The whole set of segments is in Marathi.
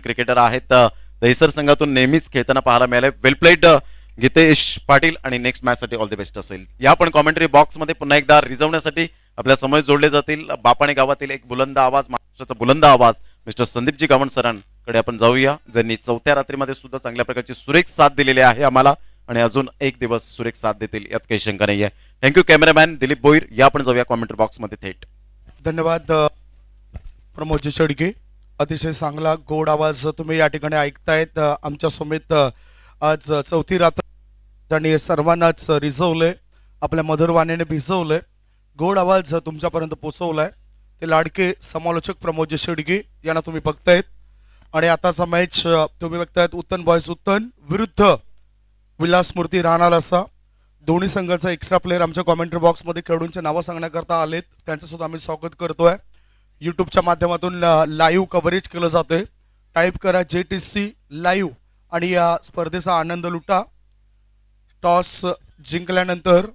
क्रिकेटर आहेत. दहिसर संघातून नेहमीच खेळताना पाहायला मिळाले. वेल प्लेड गीतेश पाटील आणि नेक्स्ट मॅच साठी ऑल द बेस्ट असेल. या पण कॉमेंट्री बॉक्स मध्ये पुन्हा एकदा रिझवण्यासाठी आपल्या समोर जोडले जातील बापाणे गावातील एक बुलंद आवाज, महाराष्ट्राचा बुलंद आवाज मिस्टर संदीपजी गावण सरांकडे आपण जाऊया, ज्यांनी चौथ्या रात्रीमध्ये सुद्धा चांगल्या प्रकारची सुरेख साथ दिलेली आहे आम्हाला आणि अजून एक दिवस सुरेख साथ देतील यात काही शंका नाहीये. Thank you cameraman Dilip Boir. या आपण जाऊया कॉमेंट्री बॉक्स मध्ये थेट. धन्यवाद प्रमोद शेडगे. अतिशय चांगला गोड आवाज तुम्ही या ठिकाणी ऐकतायत. आमच्या समेत आज चौथी रात्र आणि सर्वांनाच रिझवलंय, आपल्या मधुर वाणीने भिजवलंय, गोड आवाज तुमच्यापर्यंत पोहोचवलाय. ते लाडके समालोचक प्रमोद शेडगे यांना तुम्ही बघतायत. आणि आताचा मॅच तुम्ही बघतायत उत्तन बॉयज उत्तन विरुद्ध विलासमूर्ती राहणार असा. दोन्ही संघाचा एक्स्ट्रा प्लेयर आमच्या कॉमेंट्री बॉक्समध्ये खेळाडूंचे नावं सांगण्याकरता आलेत, त्यांचं सुद्धा आम्ही स्वागत करतोय. यूट्यूबच्या माध्यमातून लाईव्ह कव्हरेज केलं जातंय. टाईप करा JTC लाईव्ह आणि या स्पर्धेचा आनंद लुटा. टॉस जिंकल्यानंतर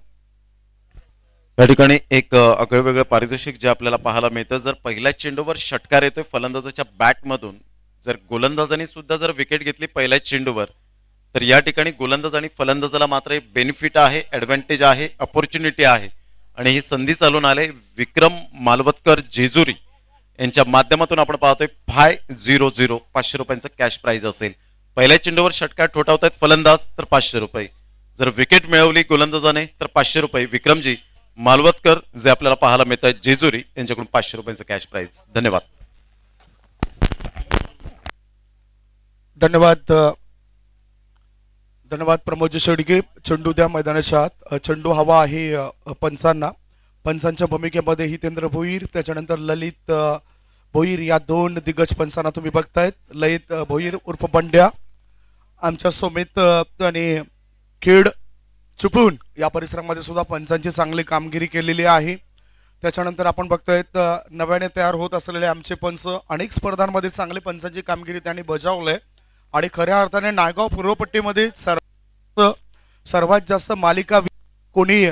या ठिकाणी एक वेगळं पारितोषिक जे आपल्याला पाहायला मिळतं. जर पहिल्या चेंडूवर षटकार येतोय फलंदाजाच्या बॅटमधून, जर गोलंदाजाने सुद्धा जर विकेट घेतली पहिल्या चेंडूवर, तर या ठिकाणी गोलंदाज आणि फलंदाजाला मात्र बेनिफिट आहे, ऍडव्हान्टेज आहे, अपॉर्च्युनिटी आहे. आणि ही संधी चालून आले विक्रम मालवतकर जेजुरी यांच्या माध्यमातून आपण पाहतोय 500 500 रुपयांचं कॅश प्राइज असेल. पहिल्या चेंडूवर षटकार ठोठावतायत फलंदाज तर 500 रुपये, जर विकेट मिळवली गोलंदाजाने तर 500 रुपये. विक्रमजी मालवतकर जे आपल्याला पाहायला मिळत आहेत जेजुरी यांच्याकडून 500 रुपयांचं कॅश प्राइज. धन्यवाद. धन्यवाद धन्यवाद प्रमोद शेडगे. चेंडू द्या मैदानाच्या आत. चेंडू हवा आहे पंचांना. पंचांच्या भूमिकेमध्ये हितेंद्र भोईर, त्याच्यानंतर ललित भोईर या दोन दिग्गज पंचांना तुम्ही बघतायत. ललित भोईर उर्फ बंड्या आमच्या सोमेत आणि खेड चिपळूण या परिसरामध्ये सुद्धा पंचांची चांगली कामगिरी केलेली आहे. त्याच्यानंतर आपण बघतायत नव्याने तयार होत असलेले आमचे पंच, अनेक स्पर्धांमध्ये चांगले पंचांची कामगिरी त्यांनी बजावलंय. आणि खऱ्या अर्थाने नायगाव पूर्वपट्टीमध्ये सर्वात जास्त मालिका कोणी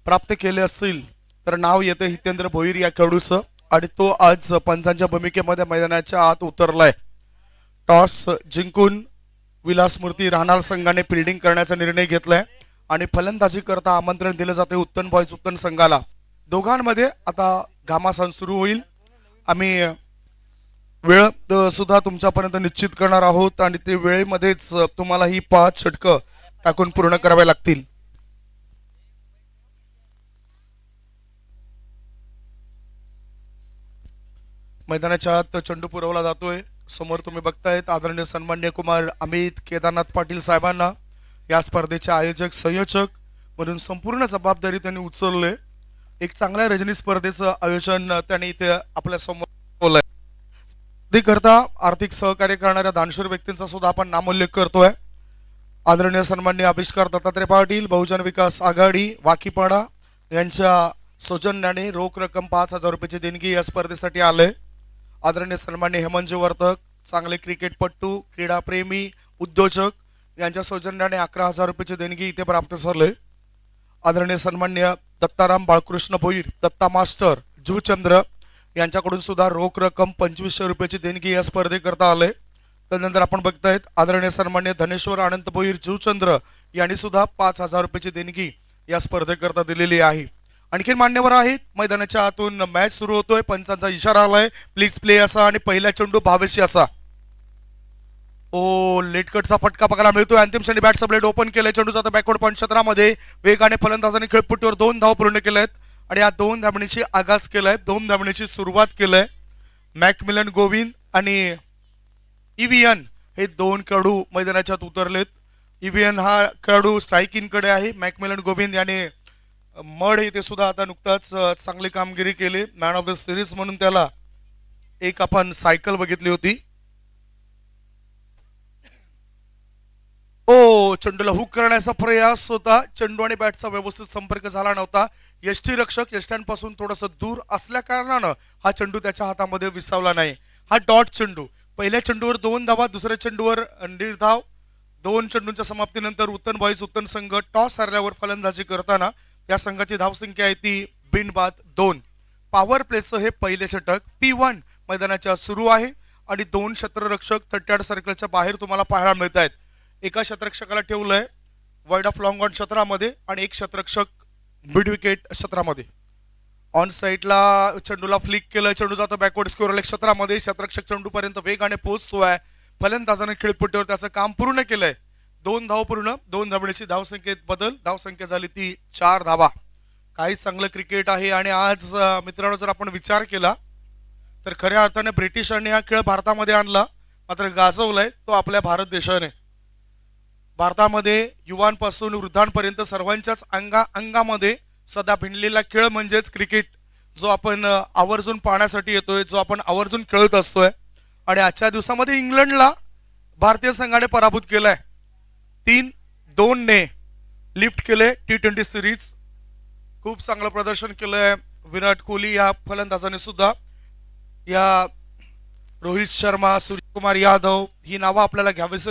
प्राप्त केले असतील तर नाव येतं हितेंद्र भोईर या खेळाडूचं. आणि तो आज पंचांच्या भूमिकेमध्ये मैदानाच्या आत उतरलाय. टॉस जिंकून विलासमूर्ती राहणार संघाने फिल्डिंग करण्याचा निर्णय घेतलाय आणि फलंदाजी करता आमंत्रण दिलं जाते उत्तन बॉयज उत्तन संघाला. दोघांमध्ये आता घमासान सुरू होईल. आम्ही वेळ सुद्धा तुमच्यापर्यंत निश्चित करणार आहोत आणि ते वेळेमध्येच तुम्हाला ही 5 षटकं टाकून पूर्ण करावे लागतील. मैदानाच्या आत चेंडू पुरवला जातोय. समोर तुम्ही बघतायत आदरणीय सन्मान्य कुमार अमित केदारनाथ पाटील साहेबांना या स्पर्धेचे आयोजक संयोजक म्हणून संपूर्ण जबाबदारी त्यांनी उचलले. एक चांगल्या रजनी स्पर्धेचं आयोजन त्यांनी इथे आपल्या समोर करता आर्थिक सहकार्य करणाऱ्या दानशूर व्यक्तींचा सुद्धा आपण नामोल्लेख करतोय. आदरणीय सन्मान्य आविष्कार दत्तात्रय पाटील बहुजन विकास आघाडी वाकीपाडा यांच्या सौजन्याने रोख रक्कम 5,000 रुपयाची देणगी या स्पर्धेसाठी आले. आदरणीय सन्मान्य हेमंतजी वर्तक चांगले क्रिकेटपटू क्रीडाप्रेमी उद्योजक यांच्या सौजन्याने 11,000 रुपयाची देणगी इथे प्राप्त झाले. आदरणीय सन्मान्य दत्ताराम बाळकृष्ण भोईर दत्ता मास्टर जुचंद्र यांच्याकडून सुद्धा रोख रक्कम 2,500 रुपयाची देणगी या स्पर्धेकरता आले. त्यानंतर आपण बघतायत आदरणीय सन्मान्य धनेश्वर अनंत भोईर जुचंद्र यांनी सुद्धा 5,000 रुपयाची देणगी या स्पर्धेकरता दिलेली आहे. आणखी मान्यवर आहेत. मैदानाच्या आतून मॅच सुरू होतोय. पंचांचा इशारा आलाय प्लीज प्ले असा आणि पहिला चेंडू भावेशी असा. ओ लेटकटचा फटका बघायला मिळतोय. अंतिम क्षणी बॅटचा ब्लेड ओपन केलाय. चेंडू जातो बॅकवर्ड पॉइंट क्षेत्रामध्ये. वेगाने फलंदाजांनी खेळपट्टीवर 2 धाव पूर्ण केल्यात आणि या 2 धावणीची आगाज केलाय, 2 धावणीची सुरुवात केलाय. मॅकमिलन गोविंद आणि इव्हीएन हे 2 खेळाडू मैदानाच्यात उतरलेत. इव्हीएन हा खेळाडू स्ट्रायकिंग कडे आहे. मॅकमिलन गोविंद याने मड येथे सुद्धा आता नुकताच चांगली कामगिरी केली. मॅन ऑफ द सिरीज म्हणून त्याला एक आपण सायकल बघितली होती. ओ चेंडूला हुक करण्याचा प्रयास होता. चेंडू आणि बॅटचा व्यवस्थित संपर्क झाला नव्हता. यष्टीरक्षक यष्ट्यांपासून थोडंसं दूर असल्या कारणानं हा चेंडू त्याच्या हातामध्ये विसावला नाही. हा डॉट चेंडू. पहिल्या चेंडूवर 2 धावा, दुसऱ्या चेंडूवर निर्धाव. 2 चेंडूंच्या समाप्तीनंतर उत्तन बॉयज उत्तन संघ टॉस हरल्यावर फलंदाजी करताना या संघाची धावसंख्या आहे ती बिनबाद 2. पॉवर प्लेचं हे पहिले षटक P1 मैदानाच्या सुरू आहे आणि 2 क्षेत्ररक्षक 38 सर्कलच्या बाहेर तुम्हाला पाहायला मिळत आहेत. एका क्षेत्ररक्षकाला ठेवलंय वाईड ऑफ लॉंग ऑन क्षेत्रामध्ये आणि एक क्षेत्ररक्षक मिड विकेट क्षेत्रामध्ये. ऑन साईडला चेंडूला फ्लिक केलं, चेंडू जातो बॅकवर्ड स्कोअर क्षेत्रामध्ये. क्षेत्ररक्षक चेंडूपर्यंत वेगाने पोहोचतोय. फलंदाजाने खेळपट्टीवर त्याचं काम पूर्ण केलंय. 2 धाव पूर्ण, 2 धाबण्याची धावसंख्येत बदल. धावसंख्या झाली ती 4 धावा. काही चांगलं क्रिकेट आहे. आणि आज मित्रांनो जर आपण विचार केला तर खऱ्या अर्थाने ब्रिटिशांनी हा खेळ भारतामध्ये आणला, मात्र गाजवलाय तो आपल्या भारत देशाने. भारतामध्ये युवांपासून वृद्धांपर्यंत सर्वांच्याच अंगामध्ये सदा भिनलेला खेळ म्हणजेच क्रिकेट, जो आपण आवर्जून पाहण्यासाठी येतोय, जो आपण आवर्जून खेळत असतोय. आणि आजच्या दिवसामध्ये इंग्लंडला भारतीय संघाने पराभूत केलाय. 3-2 ने लिफ्ट केले T20 सिरीज. खूप चांगलं प्रदर्शन केलंय विराट कोहली या फलंदाजाने सुद्धा. या रोहित शर्मा, सूर्यकुमार यादव ही नावं आपल्याला घ्यावीच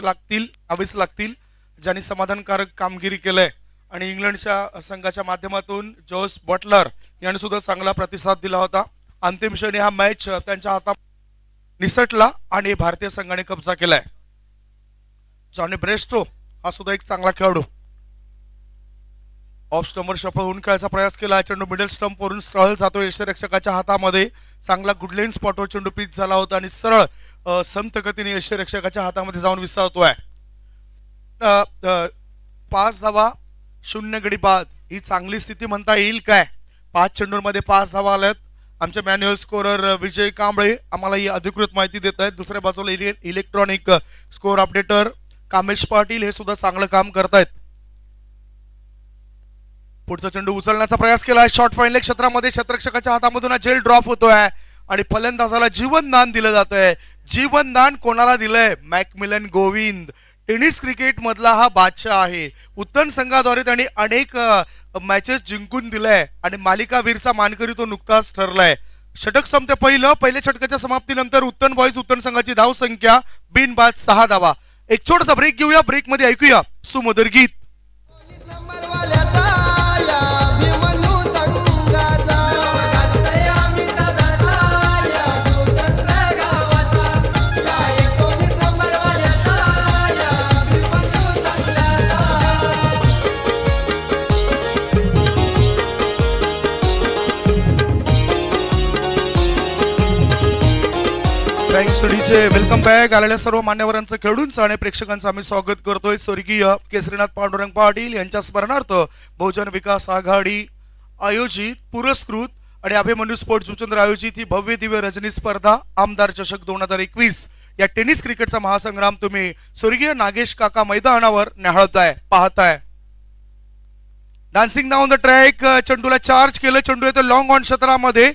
लागतील ज्यांनी समाधानकारक कामगिरी केलंय. आणि इंग्लंडच्या संघाच्या माध्यमातून जोस बटलर यांनी सुद्धा चांगला प्रतिसाद दिला होता. अंतिम क्षणी हा मॅच त्यांच्या हातात निसटला आणि भारतीय संघाने कब्जा केलाय. जॉनी ब्रेस्टो हा सुद्धा एक चांगला खेळाडू. ऑफ स्टंपवर शफल होऊन खेळायचा प्रयास केला. चेंडू मिडल स्टंप वरून सरळ जातो यष्टीरक्षकाच्या हातामध्ये. चांगला गुडलेन स्पॉटवर चेंडू पिच झाला होता आणि सरळ संत गतीने यष्टीरक्षकाच्या हातामध्ये जाऊन विसावतोय. 5 धावा 0 गडी बाद ही चांगली स्थिती म्हणता येईल काय? 5 चेंडूंमध्ये 5 धावा आल्यात. आमचे मॅन्युअल स्कोरर विजय कांबळे आम्हाला ही अधिकृत माहिती देत आहेत. दुसऱ्या बाजूला electronic score updater Kamesh Patil हे सुद्धा चांगलं काम करतायत. पुढचा चेंडू उचलण्याचा प्रयास केला. शॉर्ट फाईन लेग क्षेत्रामध्ये क्षेत्ररक्षकाच्या हातामधून झेल ड्रॉप होतोय आणि फलंदाजाला जीवनदान दिलं जात आहे. जीवनदान कोणाला दिलंय? मॅकमिलन गोविंद. टेनिस क्रिकेट मधला हा बादशाह आहे. उत्तन संघाद्वारे त्यांनी अनेक मॅचेस जिंकून दिलाय आणि मालिकावीरचा मानकरी तो नुकताच ठरलाय. षटक संपते पहिल्या षटकाच्या समाप्तीनंतर उत्तन बॉईज उत्तन संघाची धाव संख्या बिनबाद 6 धावा. एक छोटासा ब्रेक घेऊया. ब्रेक मध्ये ऐकूया सुमधुर गीत. Welcome back. आलेल्या सर्व मान्यवरांचं, खेळूंचं आणि प्रेक्षकांचं आम्ही स्वागत करतोय. स्वर्गीय केसरीनाथ पांडुरंग पाटील यांच्या स्मरणार्थ बहुजन विकास आघाडी आयोजित पुरस्कृत आणि अभिमन्यू स्पोर्ट्स जुचंद्र आयोजित ही भव्य दिव्य रजनी स्पर्धा आमदार चषक 2021 या टेनिस क्रिकेटचा महासंग्राम तुम्ही स्वर्गीय नागेश काका मैदानावर निहाळताय, पाहताय. Dancing down the track. चेंडूला चार्ज केलं. चेंडू येतो लॉंग ऑन क्षेत्रामध्ये.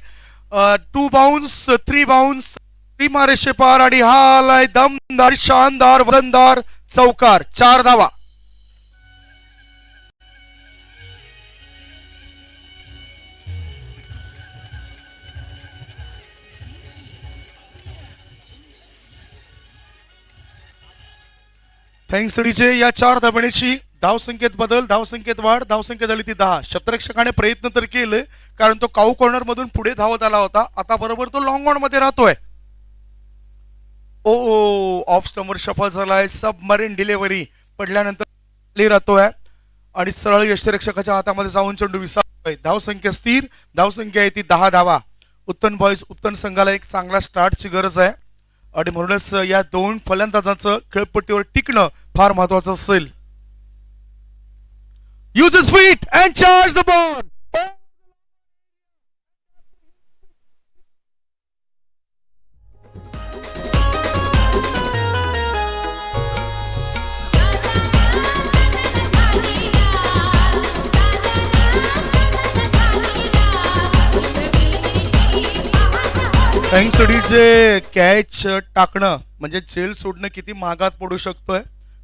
2 बाउन्स 3 बाउन्स मारेशे पार आणि हा आलाय दमदार शानदार वजनदार चौकार. 4 धावा. Thanks DJ. या 4 धाबणीची धावसंख्येत बदल, धावसंख्येत वाढ. धावसंख्या झाली ती 10. क्षेत्ररक्षकाने प्रयत्न तर केले कारण तो काऊ कॉर्नर मधून पुढे धावत आला होता. आता बरोबर तो लॉंग ऑन मध्ये राहतोय. ऑफ स्टंपवर शफल झालाय. सबमरीन डिलिव्हरी पडल्यानंतर राहतोय आणि सरळ यष्टीरक्षकाच्या हातामध्ये जाऊन चेंडू विसावतोय. धावसंख्या स्थिर. धावसंख्या आहे ती 10 धावा. उत्तन बॉईज उत्तन संघाला एक चांगला स्टार्टची गरज आहे आणि म्हणूनच या 2 फलंदाजांचं खेळपट्टीवर टिकणं फार महत्वाचं असेल. Use his feet and charge the ball. Thanks DJ. Catch टाकणं म्हणजे झेल सोडणं किती महागात पडू शकतोय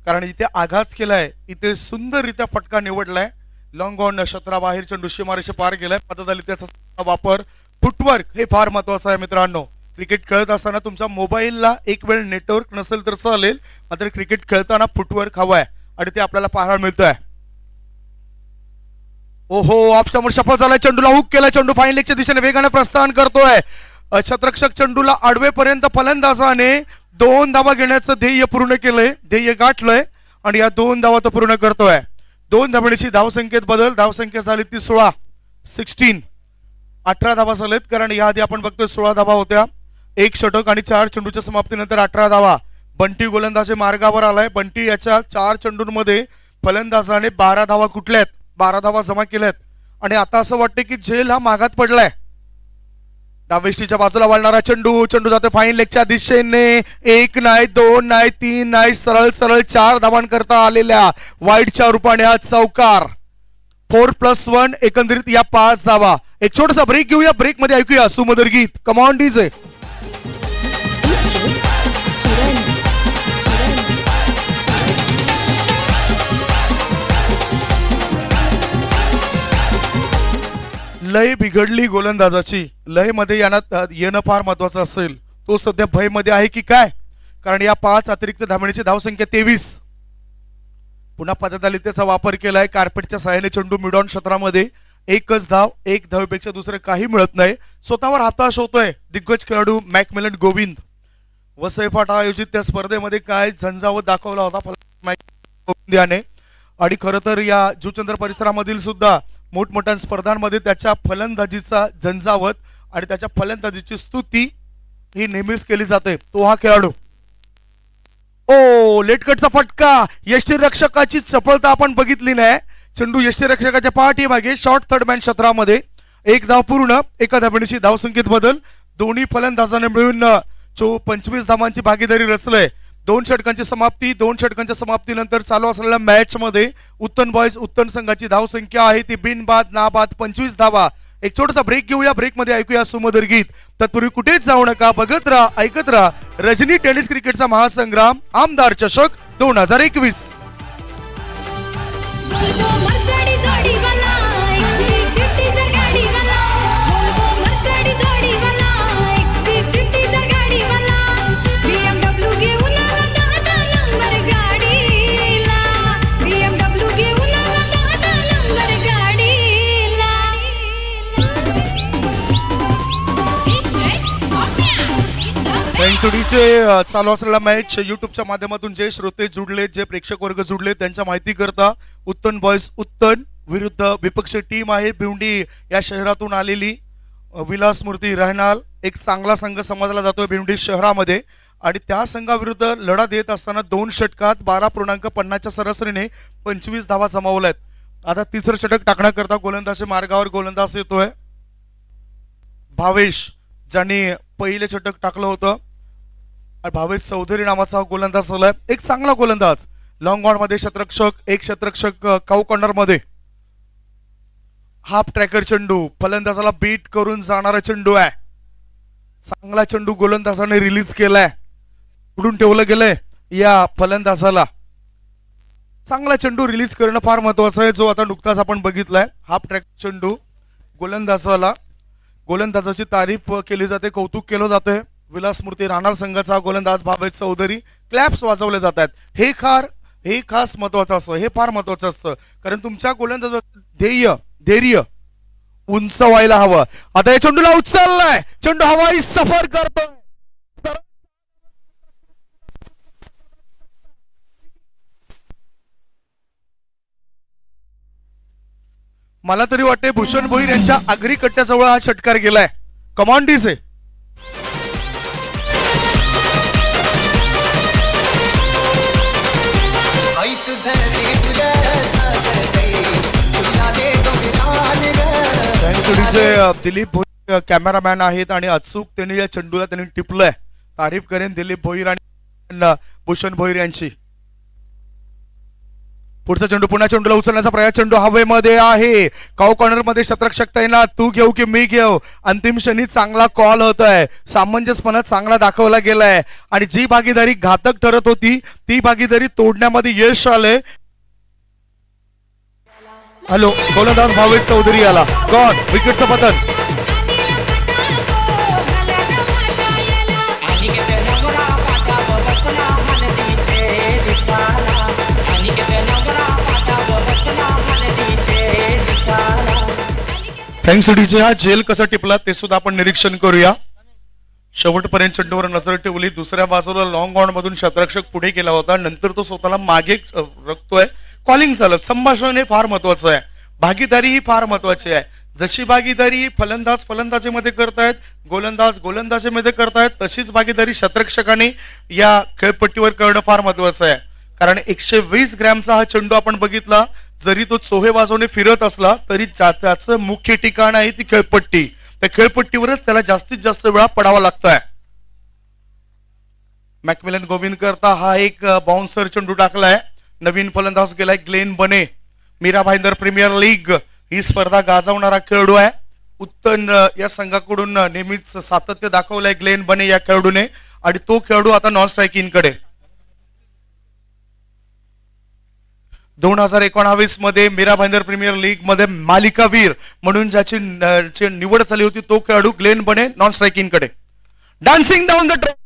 कारण इथे आघात केलाय. इथे सुंदररित्या फटका निवडलाय. लॉंग ऑन क्षेत्राबाहेर चेंडू सीमारेषे पार गेलाय. पद्धत आली त्याचा वापर. फुटवर्क हे फार महत्वाचं आहे मित्रांनो. क्रिकेट खेळत असताना तुमच्या मोबाईलला एक वेळ नेटवर्क नसेल तर चालेल, मात्र क्रिकेट खेळताना फुटवर्क हवाय आणि ते आपल्याला पाहायला मिळतंय. ओहो, ऑफ स्टंपवर शफल झालाय. चेंडूला हुक केलाय. चेंडू फाईन लेगच्या दिशेने वेगाने प्रस्थान करतोय. क्षेत्ररक्षक चेंडूला आडवेपर्यंत फलंदाजाने 2 धावा घेण्याचं ध्येय पूर्ण केलंय, ध्येय गाठलंय आणि या 2 धावा तो पूर्ण करतोय. 2 धावण्याची धावसंख्येत बदल, धावसंख्या झाली ती 16 18 धावा झालेत, कारण याआधी आपण बघतोय 16 धावा होत्या. 1 षटक आणि 4 चेंडूच्या समाप्तीनंतर 18 धावा. बंटी गोलंदाजी मार्गावर आलाय. बंटी याच्या 4 चेंडूंमध्ये फलंदाजाने 12 धावा कुठल्यात, 12 धावा जमा केल्यात आणि आता असं वाटतं की झेल हा मागात पडलाय. डावेष्टीच्या बाजूला वळणारा चेंडू, चेंडू जातो फाईन लेगच्या दिशेने. 1 नाही, 2 नाही, 3 नाही, सरळ सरळ 4 धावांकरता आलेल्या वाईडच्या रूपाने हा चौकार. 4+1 एकंदरीत या 5 धावा. एक छोटासा ब्रेक घेऊया, ब्रेक मध्ये ऐकूया सुमधुर गीत. Come on DJ. लय बिघडली गोलंदाजाची. लय मध्ये येणं फार महत्वाचं असेल. तो सध्या भय मध्ये आहे की काय, कारण या 5 अतिरिक्त धावण्याची धावसंख्या 23. पुन्हा पदातालिकेचा वापर केलाय. कार्पेटच्या सहाय्याने चेंडू मिडॉन क्षेत्रामध्ये. 1च धाव, 1 धावेपेक्षा दुसरे काही मिळत नाही. स्वतःवर हताश होतोय दिग्गज खेळाडू मॅकमिलन गोविंद. वसई फाटा आयोजित त्या स्पर्धेमध्ये काय झंझावत दाखवला होता गोविंद याने. आणि खरं तर या जुचंद्र परिसरामधील सुद्धा मोठमोठ्या स्पर्धांमध्ये त्याच्या फलंदाजीचा झंझावत आणि त्याच्या फलंदाजीची स्तुती ही नेहमीच केली जाते. तो हा खेळाडू. ओ लेटकटचा फटका. यष्टीरक्षकाची चपळता आपण बघितली नाही. चेंडू यष्टीरक्षकाच्या पाठीमागे शॉर्ट थर्ड मॅन क्षेत्रामध्ये. 1 धाव पूर्ण, 1 धावण्याची धावसंख्येत बदल. दोन्ही फलंदाजाने मिळून 25 धावांची भागीदारी रचलंय. 2 षटकांची समाप्ती. 2 षटकांच्या समाप्तीनंतर चालू असलेल्या मॅच मध्ये उत्तन बॉयज उत्तन संघाची धावसंख्या आहे ती बिनबाद नाबाद 25 धावा. एक छोटासा ब्रेक घेऊया, ब्रेक मध्ये ऐकूया सुमधुर गीत. तत्पूर्वी कुठेच जाऊ नका, बघत राहा, ऐकत राहा रजनी टेनिस क्रिकेटचा महासंग्राम आमदार चषक 2021. चालू असलेला मॅच युट्यूबच्या माध्यमातून जे श्रोते जुडले, जे प्रेक्षक वर्ग जुडले त्यांच्या माहिती करता उत्तन बॉयज उत्तन विरुद्ध विपक्षी टीम आहे भिवंडी या शहरातून आलेली विलास मूर्ती रहनाल. एक चांगला संघ समजला जातोय भिवंडी शहरामध्ये आणि त्या संघाविरुद्ध लढा देत असताना 2 षटकात 12.50च्या सरासरीने 25 धावा जमावल्यात. आता तिसरं षटक टाकण्याकरता गोलंदाजी मार्गावर गोलंदाज येतोय भावेश, ज्यांनी पहिले षटक टाकलं होतं. भावेश चौधरी नावाचा गोलंदाज आलाय. एक चांगला गोलंदाज. लॉंग ऑन मध्ये क्षेत्ररक्षक, एक क्षेत्ररक्षक काऊ कॉर्नर मध्ये. हाफ ट्रॅकर चेंडू, फलंदाजाला बीट करून जाणारा चेंडू आहे. चांगला चेंडू गोलंदाजाने रिलीज केलाय, उडून ठेवलं गेलंय या फलंदाजाला. चांगला चेंडू रिलीज करणं फार महत्वाचं आहे, जो आता नुकताच आपण बघितलाय. हाफ ट्रॅक चेंडू गोलंदाजाला, गोलंदाजाची तारीफ केली जाते, कौतुक केलं जाते. विलासमूर्ती राहणार संघाचा गोलंदाज भावेश चौधरी. क्लॅप्स वाजवले जातात. हे खास महत्वाचं असतं, हे फार महत्वाचं असतं, कारण तुमच्या गोलंदाजाचं धैर्य उंच व्हायला हवं. आता या चेंडूला उचललाय, चेंडू हवाई सफर करतोय. मला तरी वाटते भूषण भोईर यांच्या आगरी कट्ट्याजवळ हा षटकार गेलाय. Come on DJ. Dilip Bhoir cameraman आहेत आणि अचूक त्यांनी या चेंडूला त्यांनी टिपलंय. तारीफ करेन दिलीप भोईर आणि भूषण भोईर यांची. पुढचा चेंडू, पुन्हा चेंडूला उचलण्याचा प्रयत्न. चेंडू हवेमध्ये आहे. काऊ कॉर्नर मध्ये क्षेत्ररक्षक तैनात. तू घेऊ की मी घेऊ. अंतिम क्षणी चांगला कॉल होतोय. सामंजस्यपणा चांगला दाखवला गेलाय आणि जी भागीदारी घातक ठरत होती ती भागीदारी तोडण्यामध्ये यश आलंय. हॅलो, गोलंदाज भावेश चौधरी आला. गॉन, विकेटचं पतन. फ्रँक सिटीचे हा झेल कसा टिपला ते सुद्धा आपण निरीक्षण करूया. शेवटपर्यंत चेंडूवर नजर ठेवली. दुसऱ्या बाजूला लॉंग ऑन मधून शतरक्षक पुढे गेला होता. नंतर तो स्वतःला मागे रखतोय. कॉलिंग झालं. संभाषण हे फार महत्वाचं आहे. भागीदारी ही फार महत्वाची आहे. जशी भागीदारी फलंदाज फलंदाजीमध्ये करतायत, गोलंदाज गोलंदाजीमध्ये करतायत, तशीच भागीदारी शतरक्षकाने या खेळपट्टीवर करणं फार महत्वाचं आहे. कारण 120 ग्रॅमचा हा चेंडू आपण बघितला. जरी तो चोहे बाजूने फिरत असला तरी त्याचं मुख्य ठिकाण आहे ती खेळपट्टी. त्या खेळपट्टीवरच त्याला जास्तीत जास्त वेळा पडावा लागतोय. मॅकमिलन गोविंद करता हा एक बाउन्सर चेंडू टाकलाय. नवीन फलंदाज गेलाय ग्लेन बने. मीरा भाईंदर प्रीमियर लीग ही स्पर्धा गाजवणारा खेळाडू आहे. उत्तन या संघाकडून नेहमीच सातत्य दाखवलंय ग्लेन बने या खेळाडूने आणि तो खेळाडू आता नॉन स्ट्रायकिंग कडे. 2019 मध्ये मीरा भाईंदर प्रीमियर लीग मध्ये मालिकावीर म्हणून ज्याची निवड झाली होती तो खेळाडू ग्लेन बने नॉन स्ट्रायकिंग कडे. Dancing down the track.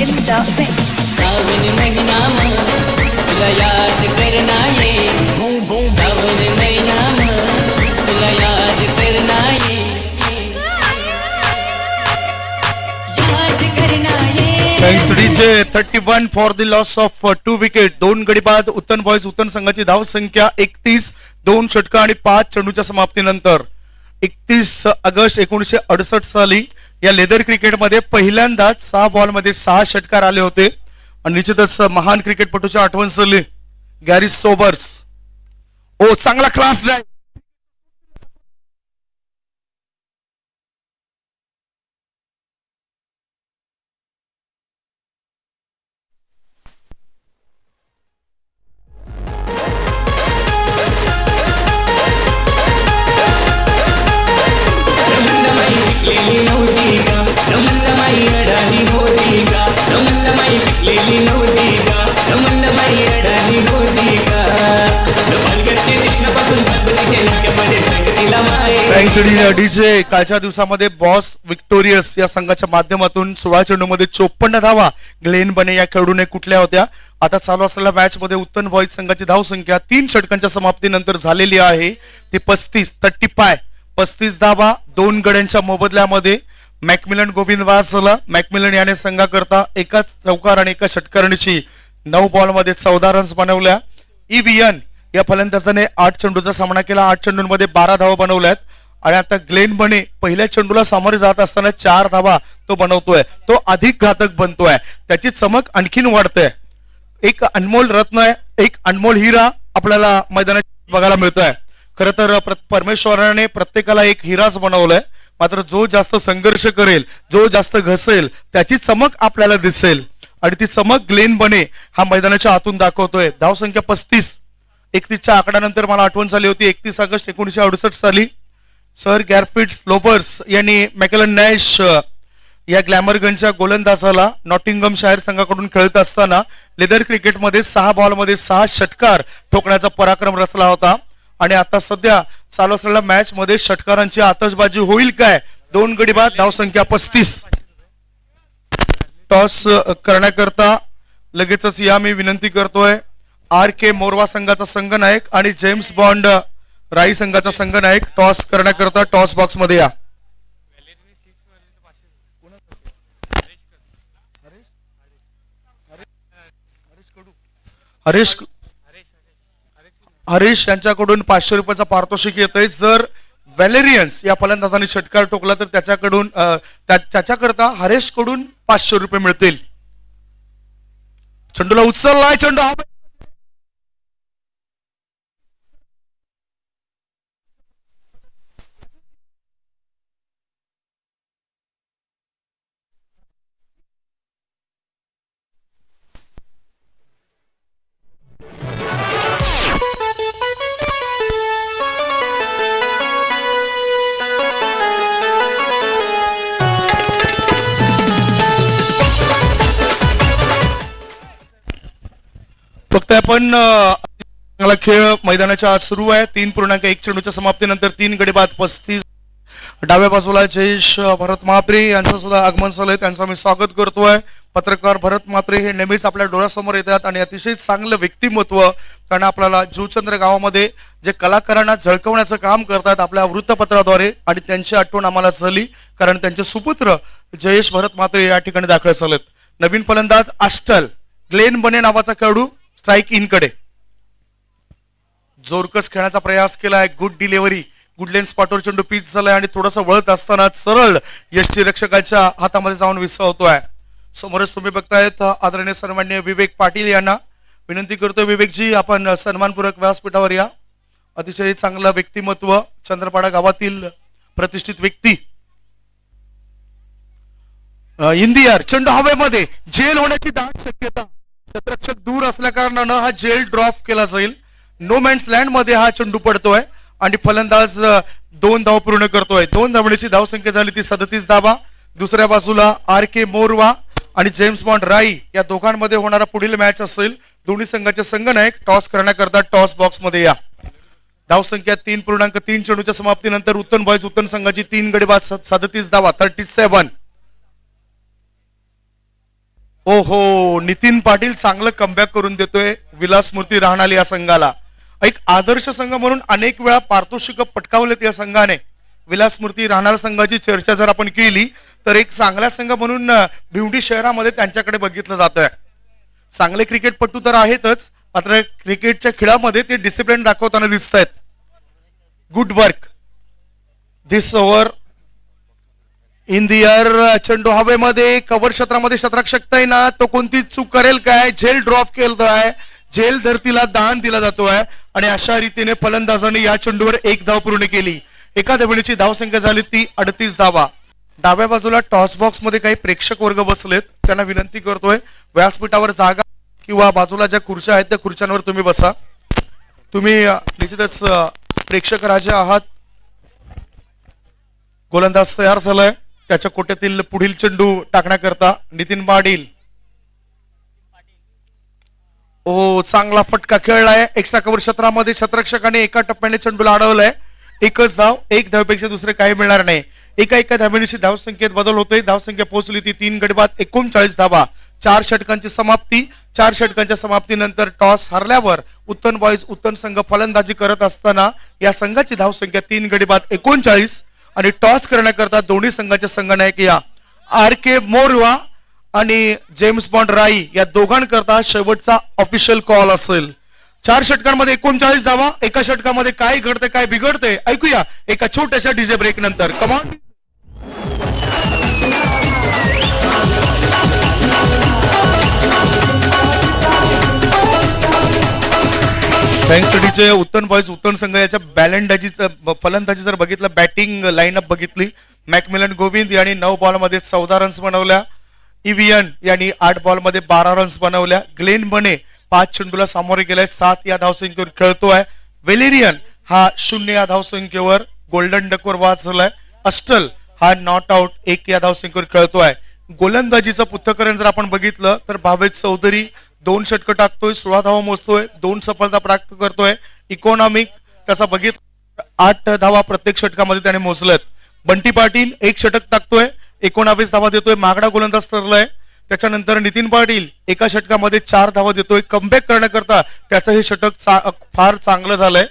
in the mix. सावन महीना में तुला याद करना ये बूम बूम. सावन महीना में तुला याद करना ये याद करना ये. Thanks DJ. 31 for the loss of 2 wicket. 2 गडी बाद उत्तन बॉयज उत्तन संघाची धाव संख्या 31. 2 षटका आणि 5 चेंडूच्या समाप्तीनंतर 31 ऑगस्ट 1968 साली या लेदर क्रिकेटमध्ये पहिल्यांदाच 6 बॉलमध्ये 6 षटकार आले होते. आणि निश्चितच महान क्रिकेटपटूच्या आठवण झाली गॅरी सोबर्स. ओ चांगला क्लास ड्राईव्ह. डीजे. कालच्या दिवसामध्ये बॉस विक्टोरियस या संघाच्या माध्यमातून 16 चेंडूमध्ये 54 धावा ग्लेन बने या खेळाडूने कुठल्या होत्या. आता चालू असलेल्या मॅच मध्ये उत्तन बॉयज संघाची धाव संख्या 3 षटकांच्या समाप्तीनंतर झालेली आहे ती 35 धावा 2 गड्यांच्या मोबदल्यामध्ये. मॅकमिलन गोविंद वास झाला. मॅकमिलन याने संघाकरता एकाच चौकार आणि एका षटकारणीची 9 बॉलमध्ये 14 रन्स बनवल्या. ईव्हीएन या फलंदाजाने 8 चेंडूचा सामना केला. 8 चेंडूंमध्ये 12 धावा बनवल्यात. आणि आता ग्लेन बने पहिल्या चेंडूला सामोरे जात असताना 4 धावा तो बनवतोय. तो अधिक घातक बनतोय. त्याची चमक आणखीन वाढते. एक अनमोल रत्न आहे, एक अनमोल हिरा आपल्याला मैदानात बघायला मिळतोय. खरं तर परमेश्वराने प्रत्येकाला एक हिराच बनवलाय. मात्र जो जास्त संघर्ष करेल, जो जास्त घसेल त्याची चमक आपल्याला दिसेल. आणि ती चमक ग्लेन बने हा मैदानाच्या आतून दाखवतोय. धाव संख्या 35. 31च्या आकड्यानंतर मला आठवण झाली होती 31 ऑगस्ट 1968 साली सर गॅरफिट स्लोपर्स यांनी मॅकलन नॅश या ग्लॅमरगनच्या गोलंदाजाला नॉटिंगमशायर संघाकडून खेळत असताना लेदर क्रिकेटमध्ये 6 बॉलमध्ये 6 षटकार ठोकण्याचा पराक्रम रचला होता. आणि आता सध्या चालू असलेल्या मॅच मध्ये षटकारांची आतषबाजी होईल काय. 2 गडी बाद. धाव संख्या 35. टॉस करण्याकरता लगेचच या मी विनंती करतोय RK मोरवा संघाचा संघनायक आणि जेम्स बॉन्ड राई संघाचा संघनायक टॉस करण्याकरता टॉस बॉक्स मध्ये या. हरीश यांच्याकडून 500 रुपयाचा पारितोषिक येतंय. जर व्हॅलेरियन्स या फलंदाजाने षटकार ठोकला तर त्याच्याकरता हरेश कडून 500 रुपये मिळतील. चेंडूला उचललाय. चेंडू फक्त आपण चांगला खेळ मैदानाच्या आज सुरू आहे. 3.1 चेंडूच्या समाप्तीनंतर 3 गडी बाद 35. डाव्या बाजूला जयेश भरत महात्रे यांचं सुद्धा आगमन झालंय, त्यांचं मी स्वागत करतोय. पत्रकार भरत म्हात्रे हे नेहमीच आपल्या डोळ्यासमोर येतात आणि अतिशय चांगलं व्यक्तिमत्व, कारण आपल्याला जुचंद्र गावामध्ये जे कलाकारांना झळकवण्याचं काम करतात आपल्या वृत्तपत्राद्वारे, आणि त्यांची आठवण आम्हाला झाली कारण त्यांचे सुपुत्र जयेश भरत म्हात्रे या ठिकाणी दाखल झालेत. नवीन फलंदाज आस्टल ग्लेन बने नावाचा खेळाडू स्ट्राईक इन कडे जोरकस खेळण्याचा प्रयास केलाय. गुड डिलिव्हरी, गुड लेन स्पॉटवर चेंडू पिच झालाय आणि थोडंसं वळत असताना सरळ यष्टी रक्षकाच्या हातामध्ये जाऊन विसावतोय. समोरच तुम्ही बघतायत आदरणीय सन्माननीय विवेक पाटील यांना विनंती करतोय, विवेकजी आपण सन्मानपूर्वक व्यासपीठावर या. अतिशय चांगलं व्यक्तिमत्व, चंद्रपाडा गावातील प्रतिष्ठित व्यक्ती. इंदियर चेंडू हवेमध्ये, जेल होण्याची दाट शक्यता, क्षेत्ररक्षक दूर असल्या कारणानं हा जेल ड्रॉप केला जाईल. नो मॅन्स लँड मध्ये हा चेंडू पडतोय आणि फलंदाज 2 धाव पूर्ण करतोय. 2 धावण्याची धावसंख्या झाली ती 37 धावा. दुसऱ्या बाजूला RK मोरवा आणि जेम्स बॉन्ड राई या दोघांमध्ये होणारा पुढील मॅच असेल. दोन्ही संघाचे संघनायक टॉस करण्याकरता टॉस बॉक्स मध्ये या. धावसंख्या 3.3 चेंडूच्या समाप्तीनंतर उत्तन बॉयज उत्तन संघाची 3 गडी बाद 37 धावा 37. ओहो, नितीन पाटील चांगलं कमबॅक करून देतोय विलासमूर्ती राहणाल या संघाला. एक आदर्श संघ म्हणून अनेक वेळा पारितोषिक पटकावलेत या संघाने. विलासमूर्ती राहणाल संघाची चर्चा जर आपण केली तर एक चांगला संघ म्हणून भिवंडी शहरामध्ये त्यांच्याकडे बघितलं जातंय. चांगले क्रिकेटपटू तर आहेतच, मात्र क्रिकेटच्या खेळामध्ये ते डिसिप्लिन दाखवताना दिसत आहेत. Good work this over in the air. चेंडू हवेमध्ये, कव्हर क्षेत्रामध्ये क्षेत्ररक्षक ना तो कोणती चूक करेल काय, झेल ड्रॉप केलतोय, झेल धरतीला दान दिला जातोय आणि अशा रीतीने फलंदाजाने या चेंडूवर 1 धाव पूर्ण केली. एका धावणीची धावसंख्या झाली ती 38 धावा. डाव्या बाजूला टॉस बॉक्स मध्ये काही प्रेक्षक वर्ग बसलेत, त्यांना विनंती करतोय व्यासपीठावर जागा किंवा बाजूला ज्या खुर्च्या आहेत त्या खुर्च्यांवर तुम्ही बसा. तुम्ही निश्चितच प्रेक्षक राजा आहात. गोलंदाज तयार झालाय, त्याच्या कोट्यातील पुढील चेंडू टाकण्याकरता नितीन पाटील. ओ, चांगला फटका खेळलाय. एक्स्ट्रा कव्हर क्षेत्रामध्ये क्षेत्ररक्षकाने एका टप्प्याने चेंडूला अडवलंय. 1च धाव, 1 धावेपेक्षा दुसरे काही मिळणार नाही. एका धावणीची धावसंख्येत बदल होतोय. धावसंख्या पोहोचली ती 3 गडी बाद 39 धावा. 4 षटकांची समाप्ती. 4 षटकांच्या समाप्तीनंतर टॉस हरल्यावर उत्तन बॉयज उत्तन संघ फलंदाजी करत असताना या संघाची धावसंख्या 3 गडी बाद 39 आणि टॉस करण्याकरता दोन्ही संघाचे संघनायक या RK मोरवा आणि जेम्स बॉन्ड राई या दोघांकरता शेवटचा ऑफिशियल कॉल असेल. 4 षटकांमध्ये 39 धावा. एका षटकामध्ये काय घडते काय बिघडते ऐकूया एका छोट्याशा डीजे ब्रेक नंतर. Command thanks DJ. उत्तन बॉयज उत्तन संघ याच्या फलंदाजी जर बघितलं, बॅटिंग लाईनअप बघितली, मॅकमिलन गोविंद यांनी 9 बॉलमध्ये 14 रन्स बनवल्या. इव्हियन यांनी 8 बॉलमध्ये 12 रन्स बनवल्या. ग्लेन बने 5 चेंडूला सामोरे गेलाय, 7 या धावसंख्येवर खेळतोय. वेलेरियन हा 0 या धावसंख्येवर गोल्डन डकवर बाद झालाय. अस्टल हा नॉट आउट 1 या धावसंख्येवर खेळतोय. गोलंदाजीचं पृथक्करण जर आपण बघितलं तर भावेश चौधरी 2 षटकं टाकतोय, 16 धावा मोजतोय, 2 सफलता प्राप्त करतोय. इकॉनॉमिक त्याचा बघितलं 8 धावा प्रत्येक षटकामध्ये त्याने मोजलेत. बंटी पाटील 1 षटक टाकतोय, 19 धावा देतोय, मागडा गोलंदाज ठरलाय. त्याच्यानंतर नितीन पाटील एका षटकामध्ये 4 धावा देतोय. कमबॅक करण्याकरता त्याचं हे षटक फार चांगलं झालंय.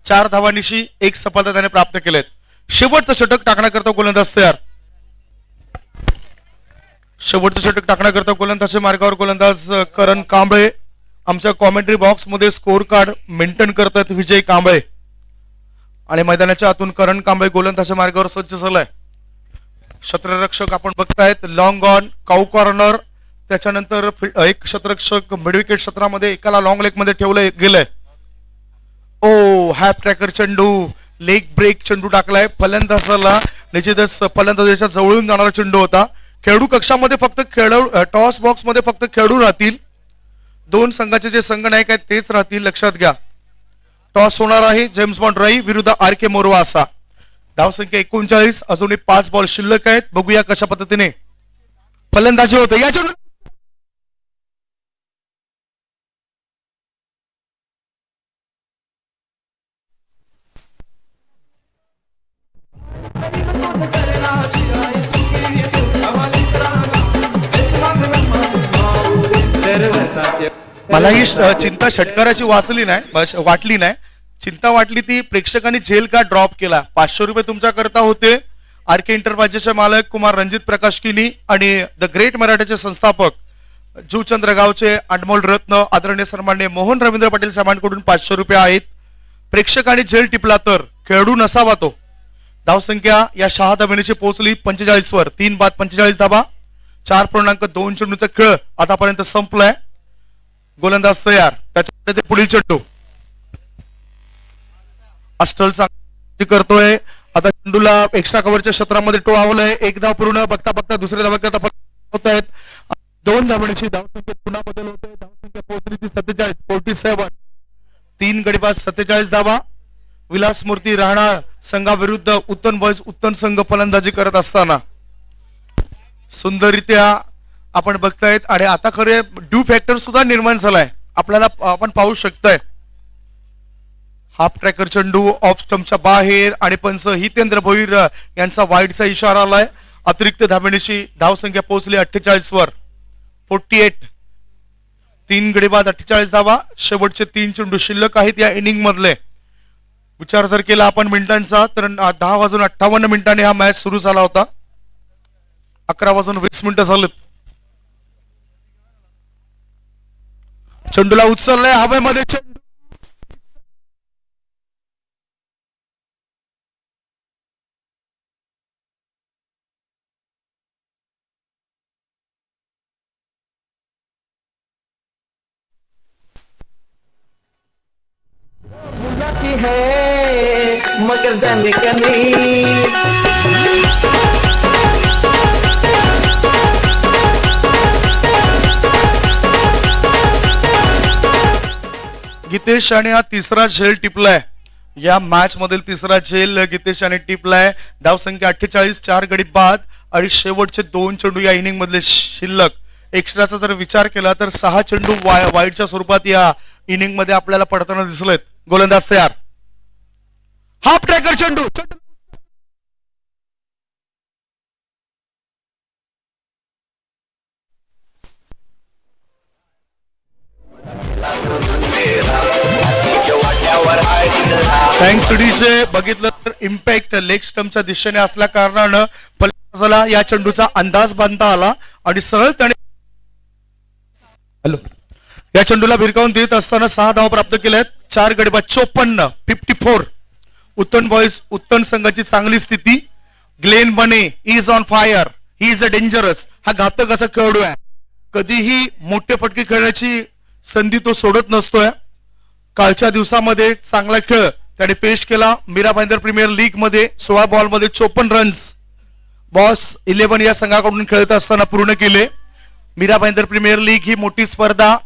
4 धावांनिशी 1 सफलता त्याने प्राप्त केलेत. शेवटचं षटक टाकण्याकरता गोलंदाज तयार. शेवटचं षटक टाकण्याकरता गोलंदाजच्या मार्गावर गोलंदाज करण कांबळे. आमच्या कॉमेंट्री बॉक्स मध्ये स्कोर कार्ड मेंटेन करतात विजय कांबळे आणि मैदानाच्या आतून करण कांबळे गोलंदाजच्या मार्गावर सज्ज झालाय. क्षेत्ररक्षक आपण बघतायत लॉंग ऑन काऊ कॉर्नर. त्याच्यानंतर एक क्षेत्ररक्षक मिडविकेट क्षेत्रामध्ये एकाला लॉंग लेग मध्ये ठेवलं गेलंय. ओ, हॅप ट्रॅकर चेंडू, लेग ब्रेक चेंडू टाकलाय. फलंदाजाला निश्चितच फलंदाजाच्या जवळून जाणारा चेंडू होता. खेळाडू कक्षामध्ये फक्त टॉस बॉक्स मध्ये फक्त खेळाडू राहतील. 2 संघाचे जे संघनायक आहेत तेच राहतील, लक्षात घ्या. टॉस होणार आहे जेम्स बॉन्ड राई विरुद्ध RK मोरवा असा. धावसंख्या 39, अजूनही 5 बॉल शिल्लक आहेत. बघूया कशा पद्धतीने फलंदाजी होते या मला ही चिंता षटकाराची वाटली नाही. चिंता वाटली ती प्रेक्षकांनी झेल का ड्रॉप केला. 500 रुपये तुमच्या करता होते. आर के इंटरप्राइजेसचे मालक कुमार रणजित प्रकाश किनी आणि द ग्रेट मराठीचे संस्थापक जुचंद्र गावचे अनमोल रत्न आदरणीय सन्माननीय मोहन रवींद्र पाटील साहेबांकडून 500 रुपये आहेत. प्रेक्षकांनी झेल टिपला तर खेळाडू नसावा तो. धावसंख्या या 6 धाब्याची पोहोचली 45 वर. 3 बाद 45 धाबा. 4.2 चेंडूचा खेळ आतापर्यंत संपलाय. गोलंदाज तयार. त्याच्यामध्ये पुढील चेंडू अस्टल करतोय. आता चेंडूला एक्स्ट्रा कव्हरच्या क्षेत्रामध्ये टोळावलंय. एक धाव पूर्ण. बघता बघता दुसऱ्या धावात होत आहेत. 2 धावण्याची धावसंख्येत पुन्हा बदल होतोय. धावसंख्या पोहोचली ती 47. 3 गडीबाज 47 धावा. विलास मूर्ती राहणार संघाविरुद्ध उत्तम बॉयज उत्तम संघ फलंदाजी करत असताना सुंदररित्या आपण बघतायत. आणि आता खरे ड्यू फॅक्टर सुद्धा निर्माण झालाय. आपल्याला आपण पाहू शकताय. हाफ ट्रॅकर चेंडू ऑफ स्टंपच्या बाहेर आणि पंच हितेंद्र भोईर यांचा वाईडचा इशारा आलाय. अतिरिक्त धाबेची धावसंख्या पोहोचली 48 वर. 48. 3 गडीबाद 48 धावा. शेवटचे 3 चेंडू शिल्लक आहेत या इनिंग मधले. विचार जर केला आपण मिनिटांचा तर 10:58 मिनिटांनी हा मॅच सुरू झाला होता. 11:20 झालेत. चेंडूला उचललाय हवेमध्ये. चेंडू बुलाती है मगर जाने का नहीं. गीतेश याने हा तिसरा झेल टिपलाय. या मॅच मधील तिसरा झेल गीतेश याने टिपलाय. धावसंख्या 48. 4 गडी बाद आणि शेवटचे 2 चेंडू या इनिंग मधले शिल्लक. एक्स्ट्राचा जर विचार केला तर 6 चेंडू वाईडच्या स्वरूपात या इनिंग मध्ये आपल्याला पडताना दिसलेत. गोलंदाज तयार. हाफ ट्रॅकर चेंडू. थँक्स बघितलं तर इम्पॅक्ट लेग स्टंपच्या दिशेने असल्या कारणानं फलंदाजाला या चेंडूचा अंदाज बांधता आला आणि सरळ त्याने या चेंडूला भिरकावून देत असताना 6 धावा प्राप्त केल्या आहेत. 4 गडीबाद 54. उत्तम बॉयज उत्तम संघाची चांगली स्थिती. ग्लेन बने is on fire. He is a dangerous. हा घातक असा खेळाडू आहे. कधीही मोठे फटके खेळण्याची संधी तो सोडत नसतोय. कालच्या दिवसामध्ये चांगला खेळ त्याने पेश केला. मीरा भाईंदर प्रीमियर लीग मध्ये 16 बॉल मध्ये 54 रन्स बॉस 11 या संघाकडून खेळत असताना पूर्ण केले. मीरा भाईंदर प्रीमियर लीग ही मोठी स्पर्धा